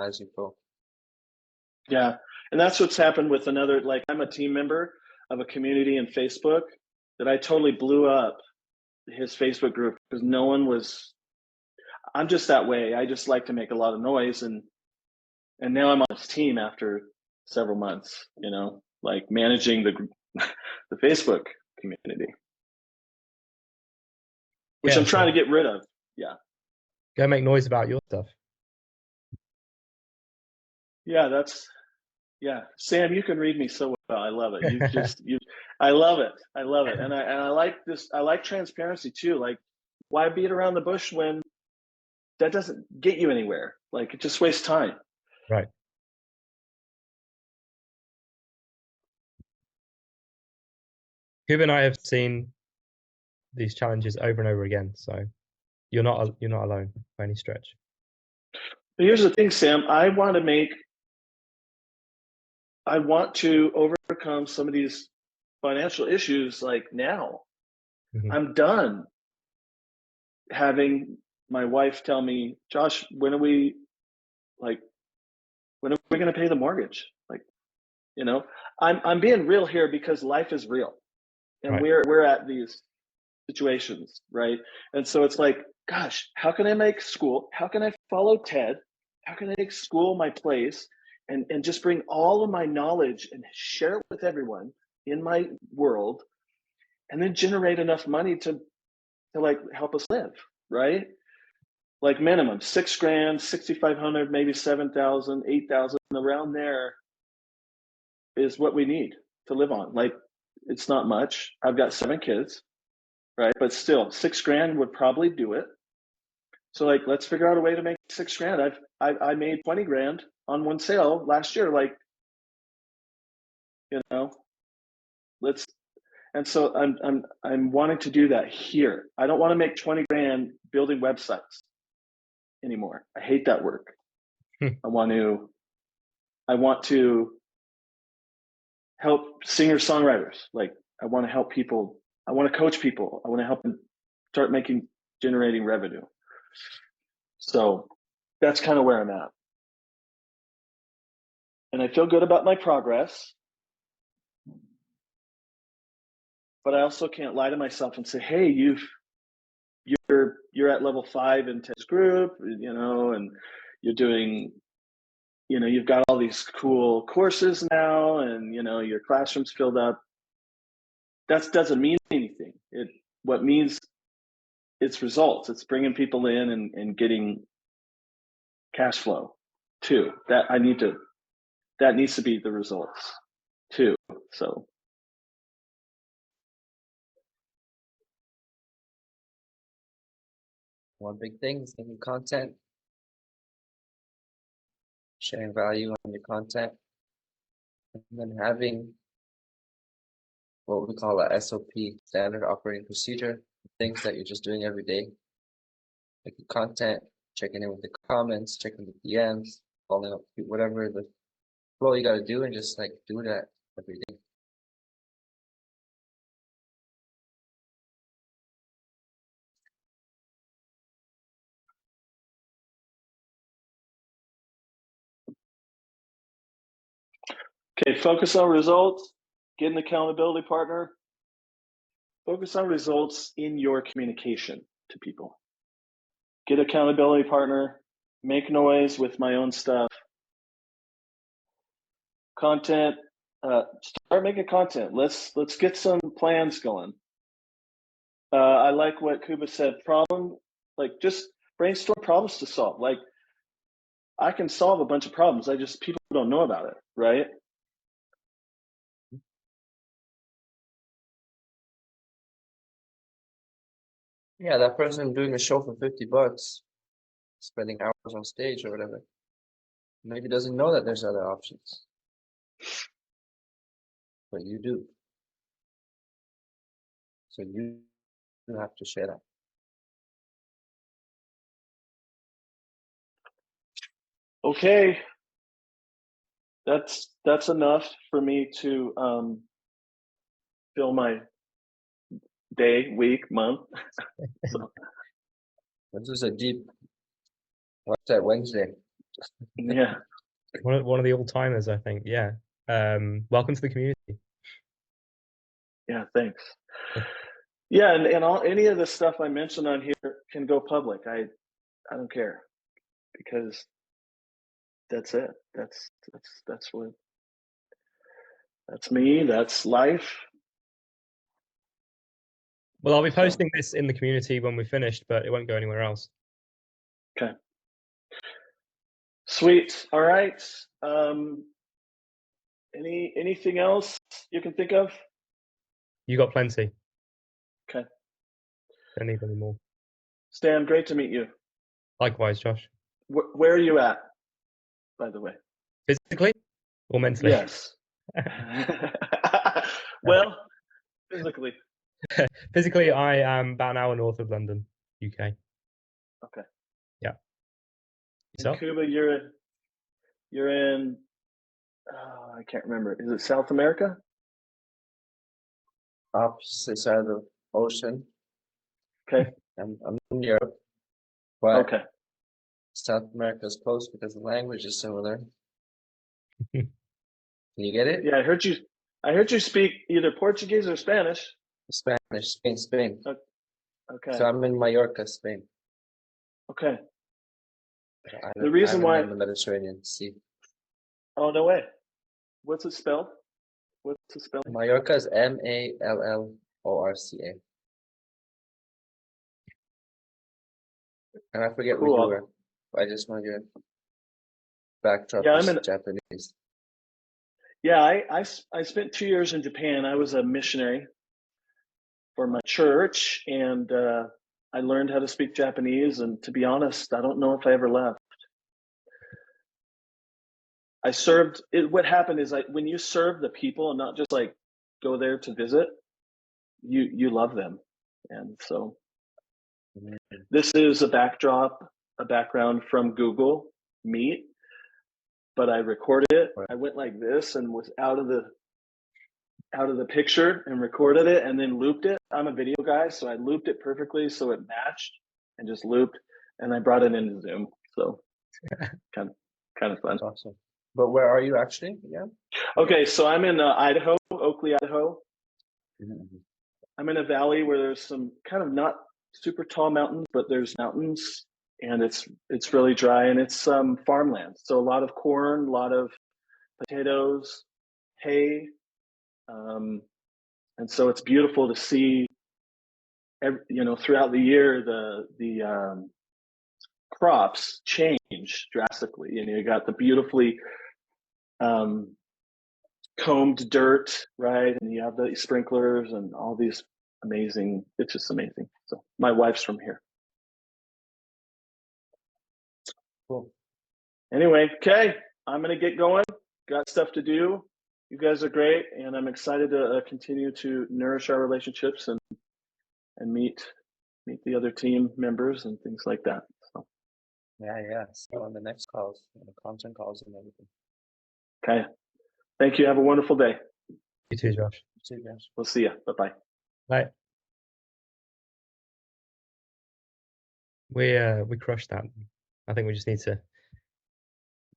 as you go. Yeah. And that's what's happened with another, like I'm a team member of a community in Facebook that I totally blew up his Facebook group because I'm just that way. I just like to make a lot of noise. And now I'm on his team after several months, like managing the Facebook community, which I'm trying to get rid of. Yeah. Go make noise about your stuff. Yeah, Sam, you can read me so well. I love it. I love it. I love it. And I like this. I like transparency too. Like, why beat around the bush when that doesn't get you anywhere? Like, it just wastes time. Right. Kuba and I have seen these challenges over and over again. So you're not alone by any stretch. But here's the thing, Sam. I want to overcome some of these financial issues like now. Mhm. I'm done having my wife tell me, Josh, when are we going to pay the mortgage? Like, I'm being real here because life is real, and Right. we're at these situations, right? And so it's like, gosh, how can I make school? How can I follow Ted? How can I make school my place and just bring all of my knowledge and share it with everyone in my world, and then generate enough money to like help us live, right? Like minimum 6 grand, 6,500, maybe 7,000, 8,000, around there is what we need to live on. Like, it's not much. I've got 7 kids, right? But still, 6 grand would probably do it. So like, let's figure out a way to make 6 grand. I made 20 grand on one sale last year. Like, let's. And so I'm wanting to do that here. I don't want to make 20 grand building websites anymore. I hate that work. I want to help singer-songwriters. Like, I want to help people. I want to coach people. I want to help them start generating revenue. So that's kind of where I'm at. And I feel good about my progress. But I also can't lie to myself and say, hey, you're at level 5 in Ted's group, and you're doing, you've got all these cool courses now, and your classroom's filled up. That doesn't mean anything. What means it's results. It's bringing people in and getting cash flow too. That needs to be the results too. So one big thing is making content, sharing value on your content, and then having what we call a SOP, standard operating procedure, things that you're just doing every day. Making content, checking in with the comments, checking the DMs, following up, whatever the flow you got to do, and just like do that every day. okay, focus on results. Get an accountability partner. Focus on results in your communication to people. Get accountability partner. Make noise with my own stuff. Content. Start making content. Let's get some plans going. I like what Kuba said. Just brainstorm problems to solve. Like, I can solve a bunch of problems. People don't know about it, right? Yeah, that person doing a show for $50, spending hours on stage or whatever, maybe doesn't know that there's other options, but you do. So you have to share that. Okay, that's enough for me to fill my day, week, month. So This is a deep. What's that, Wednesday? yeah. One of the old timers, I think. Yeah. Welcome to the community. Yeah, thanks. Yeah, and any of the stuff I mentioned on here can go public. I don't care, because that's it. That's me. That's life. Well, I'll be posting this in the community when we're finished, but it won't go anywhere else. Okay. Sweet. All right. Anything else you can think of? You got plenty. Okay. Don't need any more. Stan, great to meet you. Likewise, Josh. Where are you at, by the way? Physically or mentally? Yes. Well, physically. Physically, I am about an hour north of London, UK. Okay. Yeah. In Yourself? Cuba, you're in I can't remember. Is it South America? Opposite side of the ocean. Okay. I'm in Europe, but Okay. South America is close because the language is similar. Can you get it? Yeah, I heard you speak either Portuguese or Spanish. Spanish, Spain. Okay. So I'm in Mallorca, Spain, Okay. The reason island why in the Mediterranean Sea. Oh, no way. What's it spelled? What's the spelling? Mallorca is Mallorca. And I forget where you Cool. were. I just want your backdrop Yeah, is Japanese. Yeah, I spent 2 years in Japan. I was a missionary for my church, and I learned how to speak Japanese. And to be honest, I don't know if I ever left. I served. What happened is, when you serve the people and not just like go there to visit, you love them. And so Mhm. this is a background from Google Meet, but I recorded it. Right. I went like this and was out of the picture and recorded it and then looped it. I'm a video guy, so I looped it perfectly so it matched and just looped, and I brought it into Zoom. So kind of fun. That's awesome. But where are you actually? Yeah. Okay, so I'm in Idaho, Oakley, Idaho. Mhm. I'm in a valley where there's some kind of not super tall mountains, but there's mountains, and it's really dry, and it's farmland. So a lot of corn, a lot of potatoes, hay, and so it's beautiful to see. Throughout the year, the crops change drastically. You got the beautifully um, combed dirt, right? And you have the sprinklers and all these amazing. It's just amazing. So my wife's from here. Cool. Anyway, okay, I'm gonna get going. Got stuff to do. You guys are great, and I'm excited to continue to nourish our relationships and meet the other team members and things like that. So, Yeah. So on the next calls, on the content calls and everything. okay, thank you. Have a wonderful day. You too, Josh. See you guys. We'll see you. Bye-bye. Bye. We crushed that. I think we just need to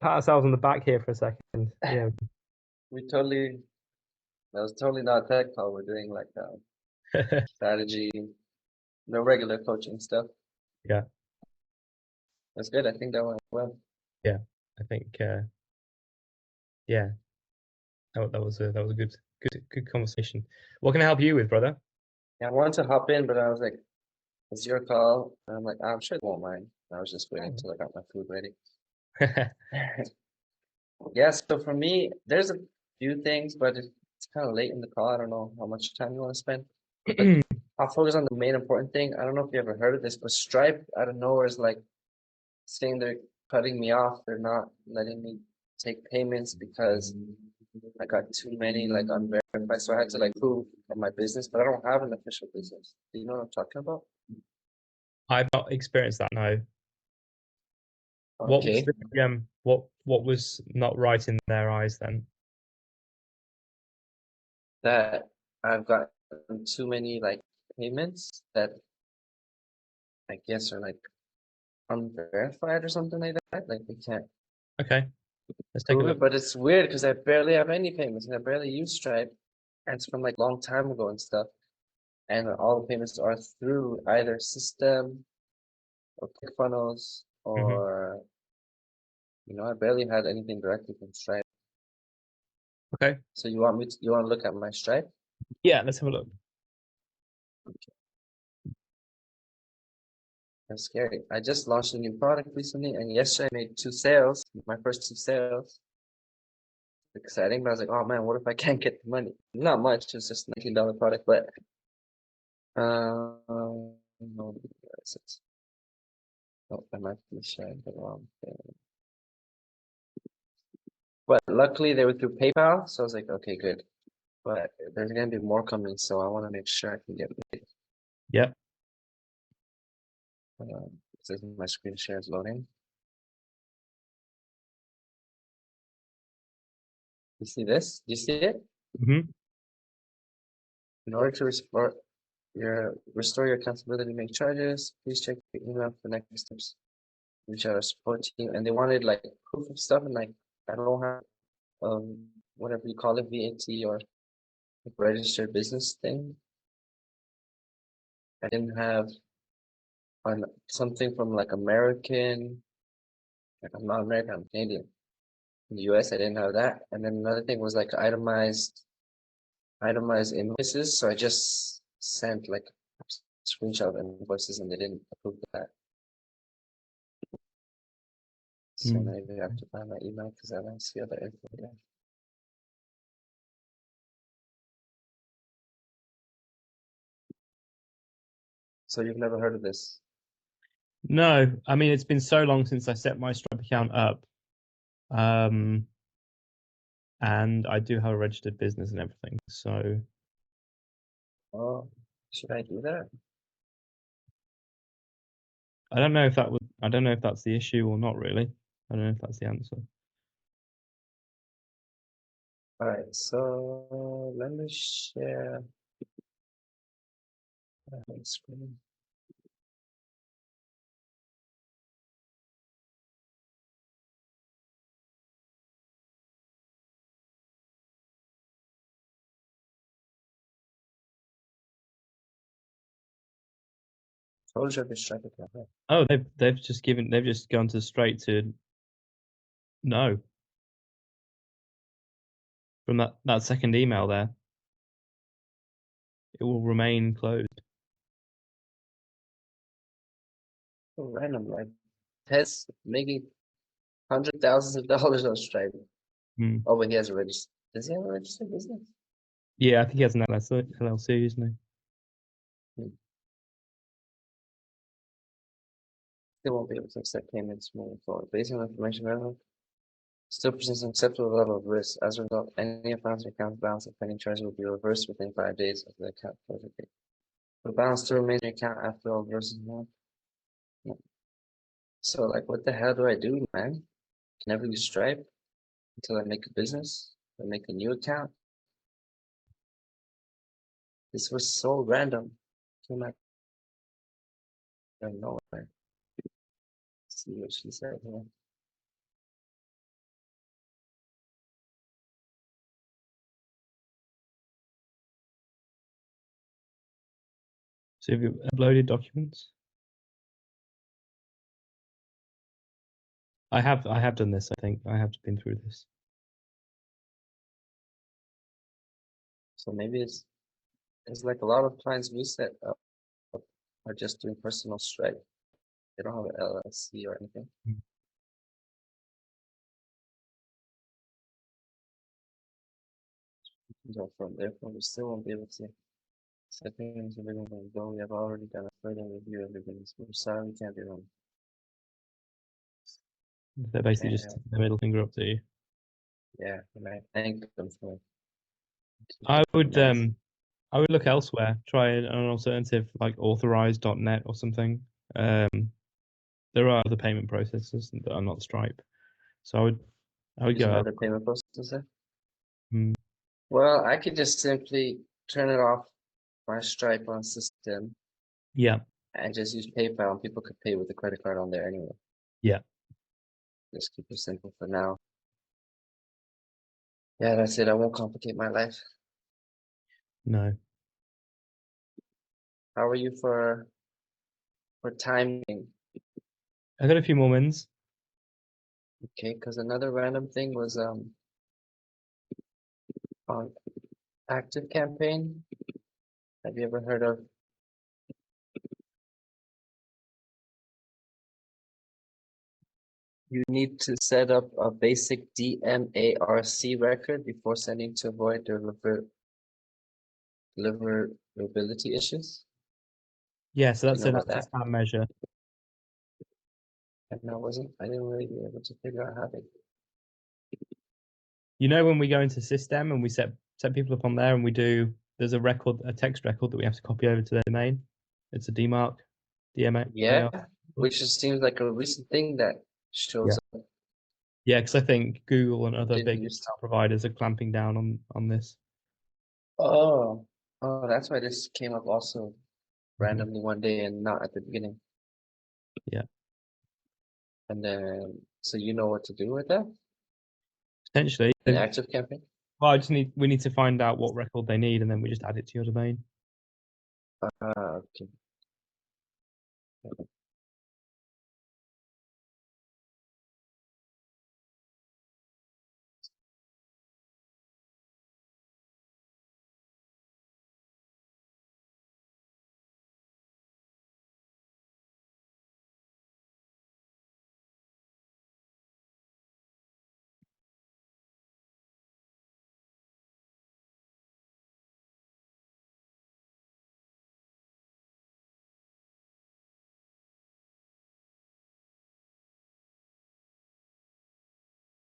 pat ourselves on the back here for a second. Yeah. That was totally not a tech call. We're doing like strategy, no regular coaching stuff. Yeah. That's good. I think that went well. Yeah. I think yeah. That was a good conversation. What can I help you with, brother? Yeah, I wanted to hop in, but I was like, it's your call. And I'm like, I'm sure they won't mind. I was just waiting till I got my food ready. Yeah, so for me, there's a few things, but it's kind of late in the call. I don't know how much time you want to spend. But I'll focus on the main important thing. I don't know if you ever heard of this, but Stripe out of nowhere is like saying they're cutting me off. They're not letting me take payments because I got too many like unverified. So I had to like prove on my business, but I don't have an official business. Do you know what I'm talking about? I've not experienced that, no. What was Okay. the what was not right in their eyes then? That I've got too many like payments that I guess are like unverified or something like that. Like we can't Okay, let's take a prove look. it, but it's weird because I barely have any payments and I barely use Stripe. And it's from like long time ago and stuff. And all the payments are through either system or ClickFunnels Mhm. or I barely had anything directly from Stripe. Okay. So you want to look at my Stripe? Yeah, let's have a look. That's scary. I just launched a new product recently, and yesterday I made 2 sales, my first 2 sales. Exciting, but I was like, oh man, what if I can't get the money? Not much, it's just $19 product, but no, oh, I might be sharing the wrong thing. But luckily they were through PayPal, so I was like, okay, good. But there's gonna be more coming, so I want to make sure I can get paid. Yep. says my screen share is loading. You see this? Do you see it? Hmm. In order to restore your accountability, make charges, please check your email for next steps. Reach out our support team, and they wanted like proof of stuff, and like I don't have whatever you call it, VAT or like, registered business thing. I didn't have on something from like American, like I'm not American, I'm Canadian. In the US, I didn't have that. And then another thing was like itemized invoices. So I just sent like a screenshot of invoices and they didn't approve that. So maybe I have to find my email because I don't see other info there. So you've never heard of this? No, I mean it's been so long since I set my Stripe account up, and I do have a registered business and everything. So Oh, should I do that? I don't know if that would. I don't know if that's the issue or not. Really, I don't know if that's the answer. All right, so let me share my screen. Told you I could Stripe account. Right? Oh, they've just gone to straight to no from that second email there. It will remain closed. So random, like Ted's making hundred thousands of dollars on Stripe. Hmm. Oh, but he has a register. Does he have a registered business? Yeah, I think he has an LLC, isn't Hmm. They won't be able to accept payments moving forward. Based on information available, still presents an acceptable level of risk. As a result, any accounts or account balance of pending charges will be reversed within 5 days of the account closure date. The balance to remain in your account after all versus no. Yeah. So like what the hell do I do, man? Can never use Stripe until I make a business or make a new account. This was so random. Came out of nowhere. Let's see what she said here. So have you uploaded documents? I have done this. I think I have been through this. So maybe it's like a lot of clients we set up are just doing personal Stripe. They don't have an LLC or anything. Mm. So therefore, we still won't be able to set things if we're going to go. We have already done a further review of everything. We're sorry we can't be wrong. They're basically just And the middle finger up to you. yeah, and I thank them for I being would nice. I would look elsewhere. Try an alternative like authorized.net or something. There are other payment processors that are not Stripe. So I would Use go another payment processor. Mm. Well, I could just simply turn it off my Stripe on system Yeah, and just use PayPal, and people could pay with a credit card on there anyway. yeah. Just keep it simple for now. Yeah, that's it. I won't complicate my life. No. How are you for timing? I got a few more wins. Okay, because another random thing was on Active Campaign. Have you ever heard of? You need to set up a basic DMARC record before sending to avoid deliverability issues. Yeah, so Do you know about that's a that? spam measure. And I didn't really be able to figure out how to. You know when we go into system and we set people up on there and there's a record, a text record that we have to copy over to their domain. It's a DMARC, Yeah, DMAR. which just seems like a recent thing that Yeah. shows up. Yeah, because I think Google and other Didn't big used to. cloud providers are clamping down on this. Oh, oh, that's why this came up also Mhm. randomly one day and not at the beginning. Yeah. And then, so you know what to do with that? Potentially. An active campaign? Well, we need to find out what record they need, and then we just add it to your domain. Okay.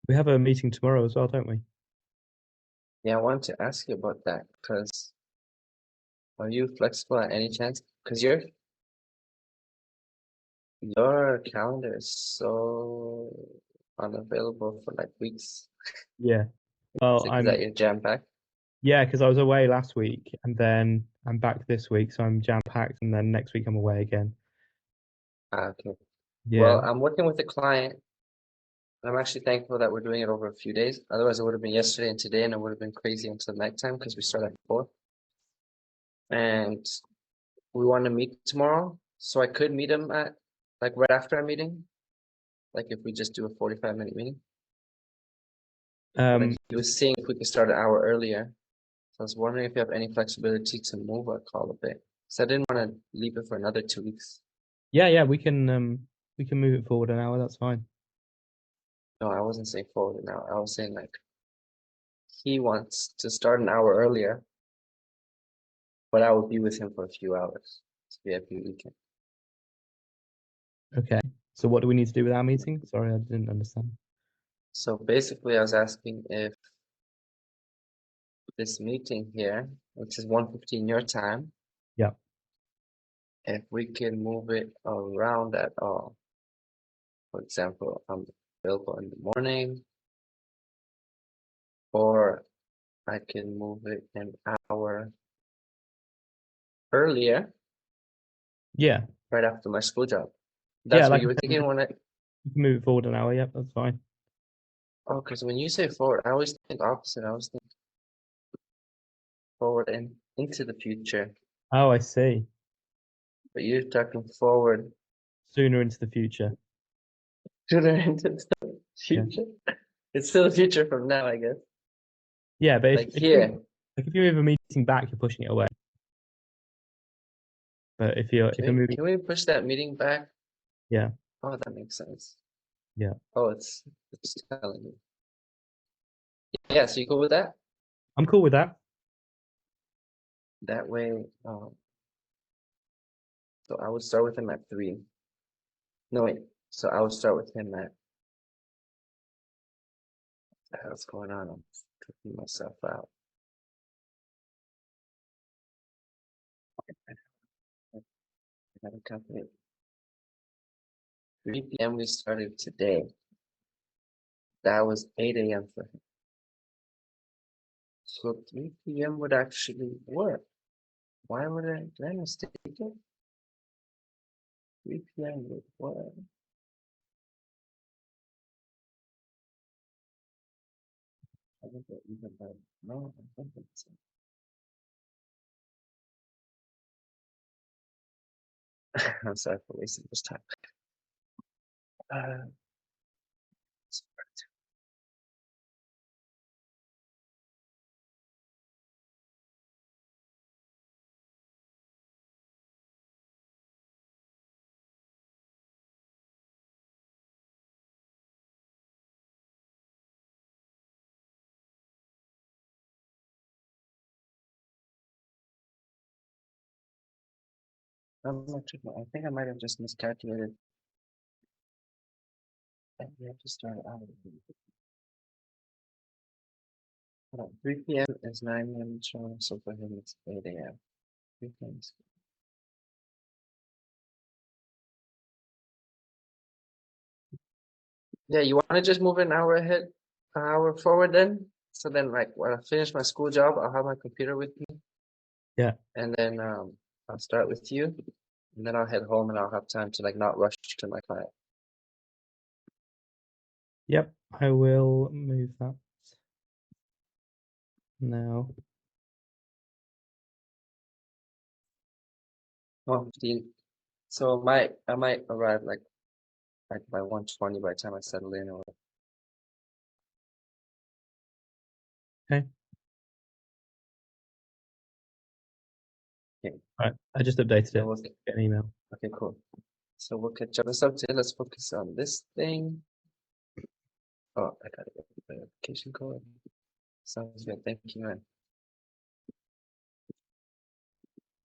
We have a meeting tomorrow as well, don't we? Yeah, I wanted to ask you about that because are you flexible at any chance? Because your calendar is so unavailable for like weeks. Yeah. Well, Is that your jam packed? yeah, because I was away last week, and then I'm back this week, so I'm jam packed, and then next week I'm away again. Okay. Yeah. Well, I'm working with a client. I'm actually thankful that we're doing it over a few days. Otherwise, it would have been yesterday and today, and it would have been crazy until nighttime because we start at 4. And we want to meet tomorrow, so I could meet him at like right after our meeting, like if we just do a 45-minute meeting. But Um. he was seeing if we could start an hour earlier. So I was wondering if you have any flexibility to move our call a bit. So I didn't want to leave it for another 2 weeks. Yeah. Yeah. We can move it forward an hour. That's fine. No, I wasn't saying forward now. I was saying like he wants to start an hour earlier, but I will be with him for a few hours. It's VIP weekend. Okay. So what do we need to do with our meeting? Sorry, I didn't understand. So basically, I was asking if this meeting here, which is 1:15 your time, Yeah. if we can move it around at all. For example, I'm available in the morning, or I can move it an hour earlier, Yeah. right after my school job. Yeah. That's what Like you I were said, thinking when I, we can move it forward an hour. Yep, that's fine. oh, because when you say forward, I always think opposite. I always think forward and into the future, Oh, I see. but you're talking forward Sooner into the future. sooner into the Yeah. future. It's still the future from now, I guess. Yeah, but Like here, if you move a meeting back, you're pushing it away. But if you're moving, can we push that meeting back? yeah, Oh, that makes sense. yeah, Oh, it's telling me. Yeah, so you go with that? I'm cool with that. That way, so I would start with him at 3. No, wait. So I would start with him at, what's going on? I'm cooking myself out. I have a company. 3 p.m. we started today. That was 8 a.m. for him. So 3 p.m. would actually work. Why would did I mistake it? 3 p.m. would work. I think that even better. No, I think it's. I'm sorry for wasting this time. Uh, I'm not sure. I think I might have just miscalculated. We have to start out. Hold on. 3 p.m. is 9 a.m. So for him it's 8 a.m. 3 p.m. Yeah, you want to just move an hour ahead, an hour forward then? So then like when I finish my school job, I'll have my computer with me. Yeah. And then I'll start with you. And then I'll head home and I'll have time to like not rush to my client. Yep, I will move that now. 1:15. So I might arrive like by 1:20 by the time I settle in or Okay. okay. All right, I just updated So it. we'll, Get an email. okay, cool. So we'll catch up. This up to let's focus on this thing. Oh, I gotta get the verification code. Sounds good. Thank you, man.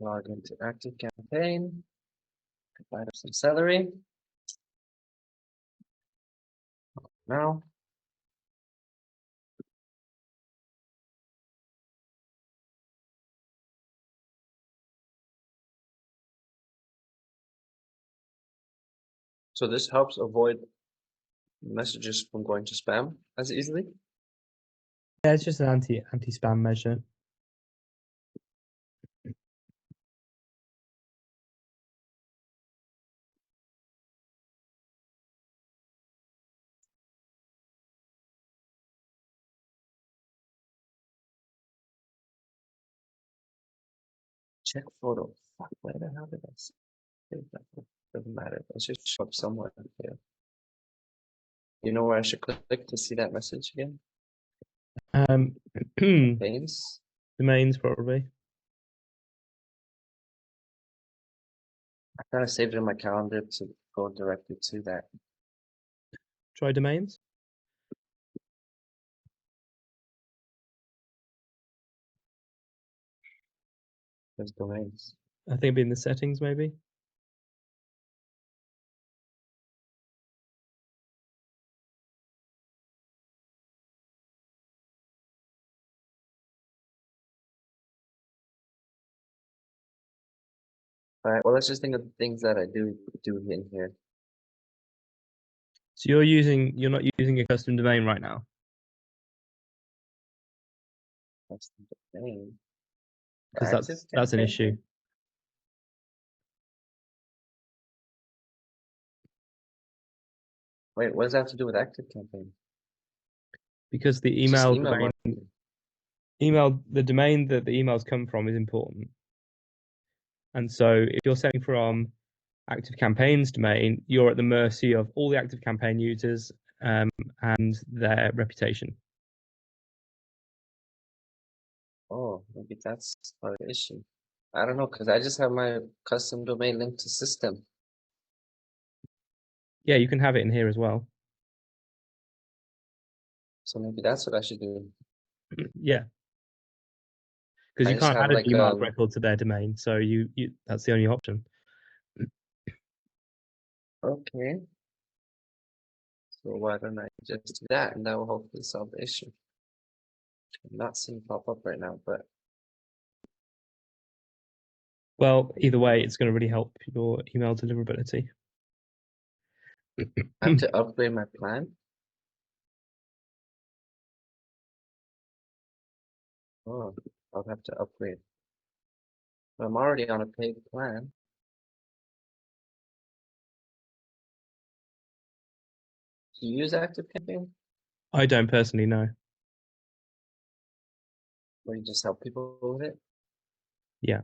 Log into Active Campaign. Buy up some celery. Now. So this helps avoid messages from going to spam as easily. Yeah, it's just an anti-spam measure. Check photo. Fuck, where the hell did I save that? Doesn't matter. It should show up somewhere here. You know where I should click to see that message again? Campaigns. Domains probably. I thought I saved it in my calendar to go directly to that. Try domains. There's domains. I think it'd be in the settings maybe. All right. Well, let's just think of the things that I do in here. So you're not using a custom domain right now. That's the domain. Because Active that's an campaign? issue. Wait, what does that have to do with Active Campaign? Because the It's just email email domain, marketing. the domain that the emails come from is important. And so if you're sending from Active Campaign's domain, you're at the mercy of all the Active Campaign users and their reputation. Oh, maybe that's part of the issue. I don't know, because I just have my custom domain linked to system. Yeah, you can have it in here as well. So maybe that's what I should do. Yeah. Because I you just can't have add an like email record to their domain. So you that's the only option. okay. So why don't I just do that and that will hopefully solve the issue. I'm not seeing pop up right now, but Well, either way, it's going to really help your email deliverability. I have to upgrade my plan. Oh, I'll have to upgrade. But I'm already on a paid plan. Do you use Active Campaign? I don't personally know. Or you just help people with it? Yeah.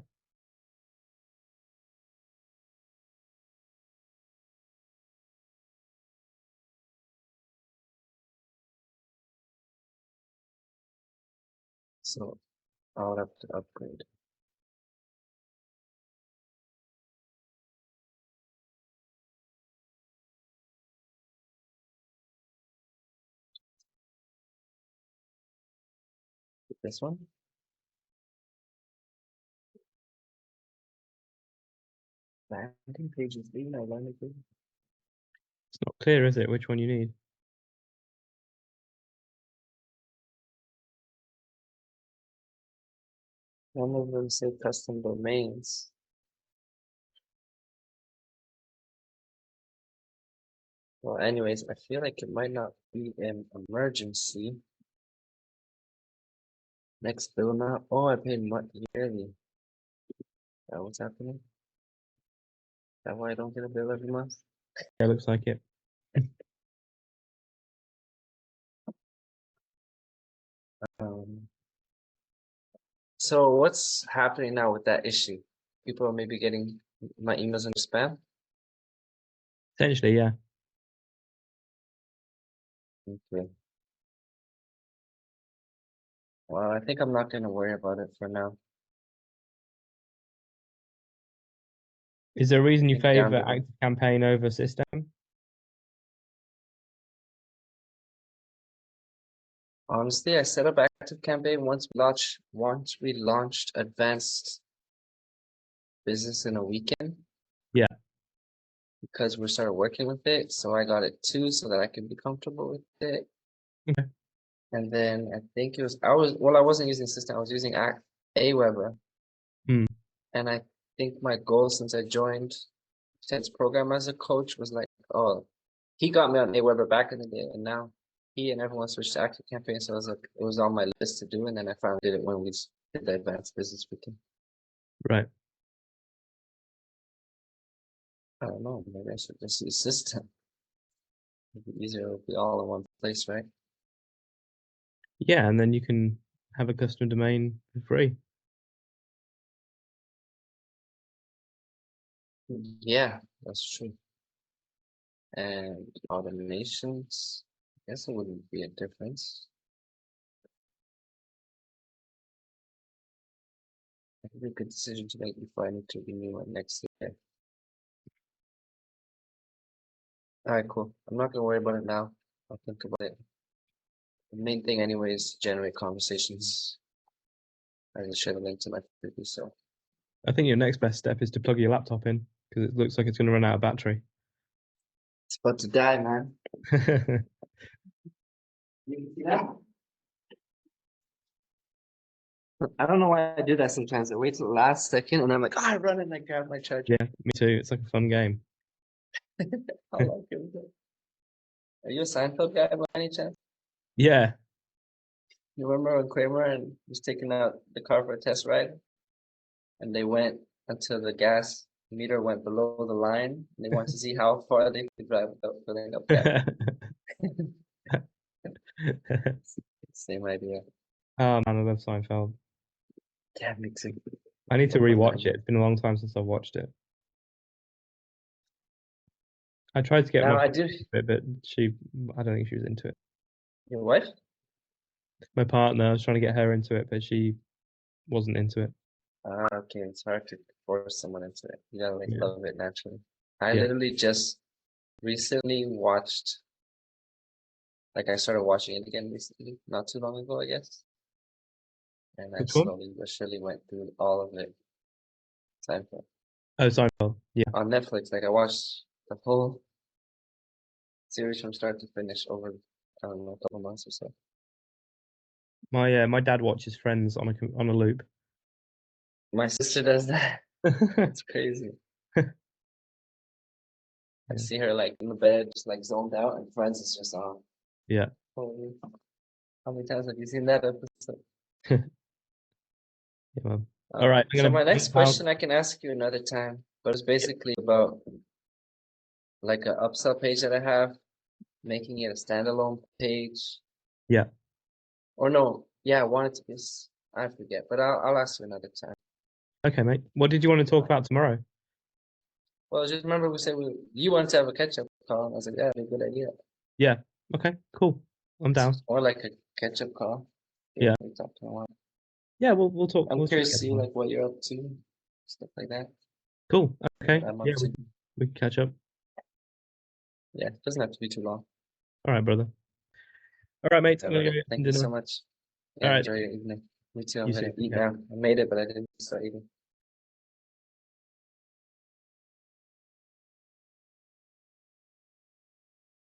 So I'll have to upgrade. This one? Landing pages, email landing page. It's not clear, is it, which one you need? None of them say custom domains. Well, anyways, I feel like it might not be an emergency. Next bill amount. Oh, I paid yearly. That what's happening? Is that why I don't get a bill every month? Yeah, looks like it. Um, so what's happening now with that issue? People are maybe getting my emails in spam. Essentially, yeah. Okay. Well, I think I'm not gonna worry about it for now. Is there a reason you I think down favor the road. active campaign over system? Honestly, I set up active campaign once we launched advanced business in a weekend Yeah. because we started working with it. So I got it too so that I could be comfortable with it. Okay. And then I think I wasn't using system, I was using Aweber. Hmm. And I think my goal since I joined Ted's program as a coach was like, oh, he got me on Aweber back in the day, and now he and everyone switched to active campaign. So I was like, it was on my list to do, and then I finally did it when we did the advanced business weekend. Right. I don't know, maybe I should just use system. It'd be easier, it'll be all in one place, right? Yeah, and then you can have a custom domain for free. Yeah, that's true. And automations, I guess it wouldn't be a difference. I think a good decision to make before I need to renew it next year. All right, cool. I'm not gonna worry about it now. I'll think about it. The main thing anyway is to generate conversations. I will share the link to my previous so. I think your next best step is to plug your laptop in because it looks like it's going to run out of battery. It's about to die, man. You can see that? I don't know why I do that sometimes. I wait till the last second and I'm like, I run and I grab my charger. Yeah, me too. It's like a fun game. I like it. Are you a Seinfeld guy by any chance? Yeah. You remember when Kramer and was taking out the car for a test ride? And they went until the gas meter went below the line. And they wanted to see how far they could drive without filling up gas. Same idea. Oh man, I love Seinfeld. Yeah, me too. I need to One more rewatch time. it. It's been a long time since I've watched it. I tried to get Now my I do. it, but I don't think she was into it. Your wife? My partner, I was trying to get her into it, but she wasn't into it. Okay, it's hard to force someone into it. You gotta like Yeah. love it naturally. I Yeah. literally just recently watched, like I started watching it again recently, not too long ago, I guess. And I Which one? slowly but surely went through all of it. Seinfeld. Oh, Seinfeld. Yeah. On Netflix, like I watched the whole series from start to finish over, I don't know, a couple months or so. My dad watches Friends on a loop. My sister does that. It's crazy. I see her like in the bed, just like zoned out, and Friends is just on. Yeah. Holy, how many times have you seen that episode? Yeah, well. All right. I'm So gonna my next I'll- question I can ask you another time, but it's basically about like an upsell page that I have, making it a standalone page. Yeah. Or no, yeah, I want it to be, I forget, but I'll ask you another time. Okay, mate. What did you want to talk about tomorrow? Well, just remember we said you wanted to have a catch-up call, and I was like, yeah, that'd be a good idea. Yeah. Okay, cool. I'm down. Or like a catch-up call. Yeah. We talked in a while. Yeah, we'll talk. I'm We'll curious to speak see tomorrow. like what you're up to, stuff like that. Cool. Okay. What I'm up Yeah, to. we can catch up. Yeah, it doesn't have to be too long. All right, brother. All right, mate. I'm gonna go Thank get you dinner. so much. All Yeah, right. enjoy your evening. Me too. I'm You gonna too. eat Okay. now. I made it, but I didn't start eating.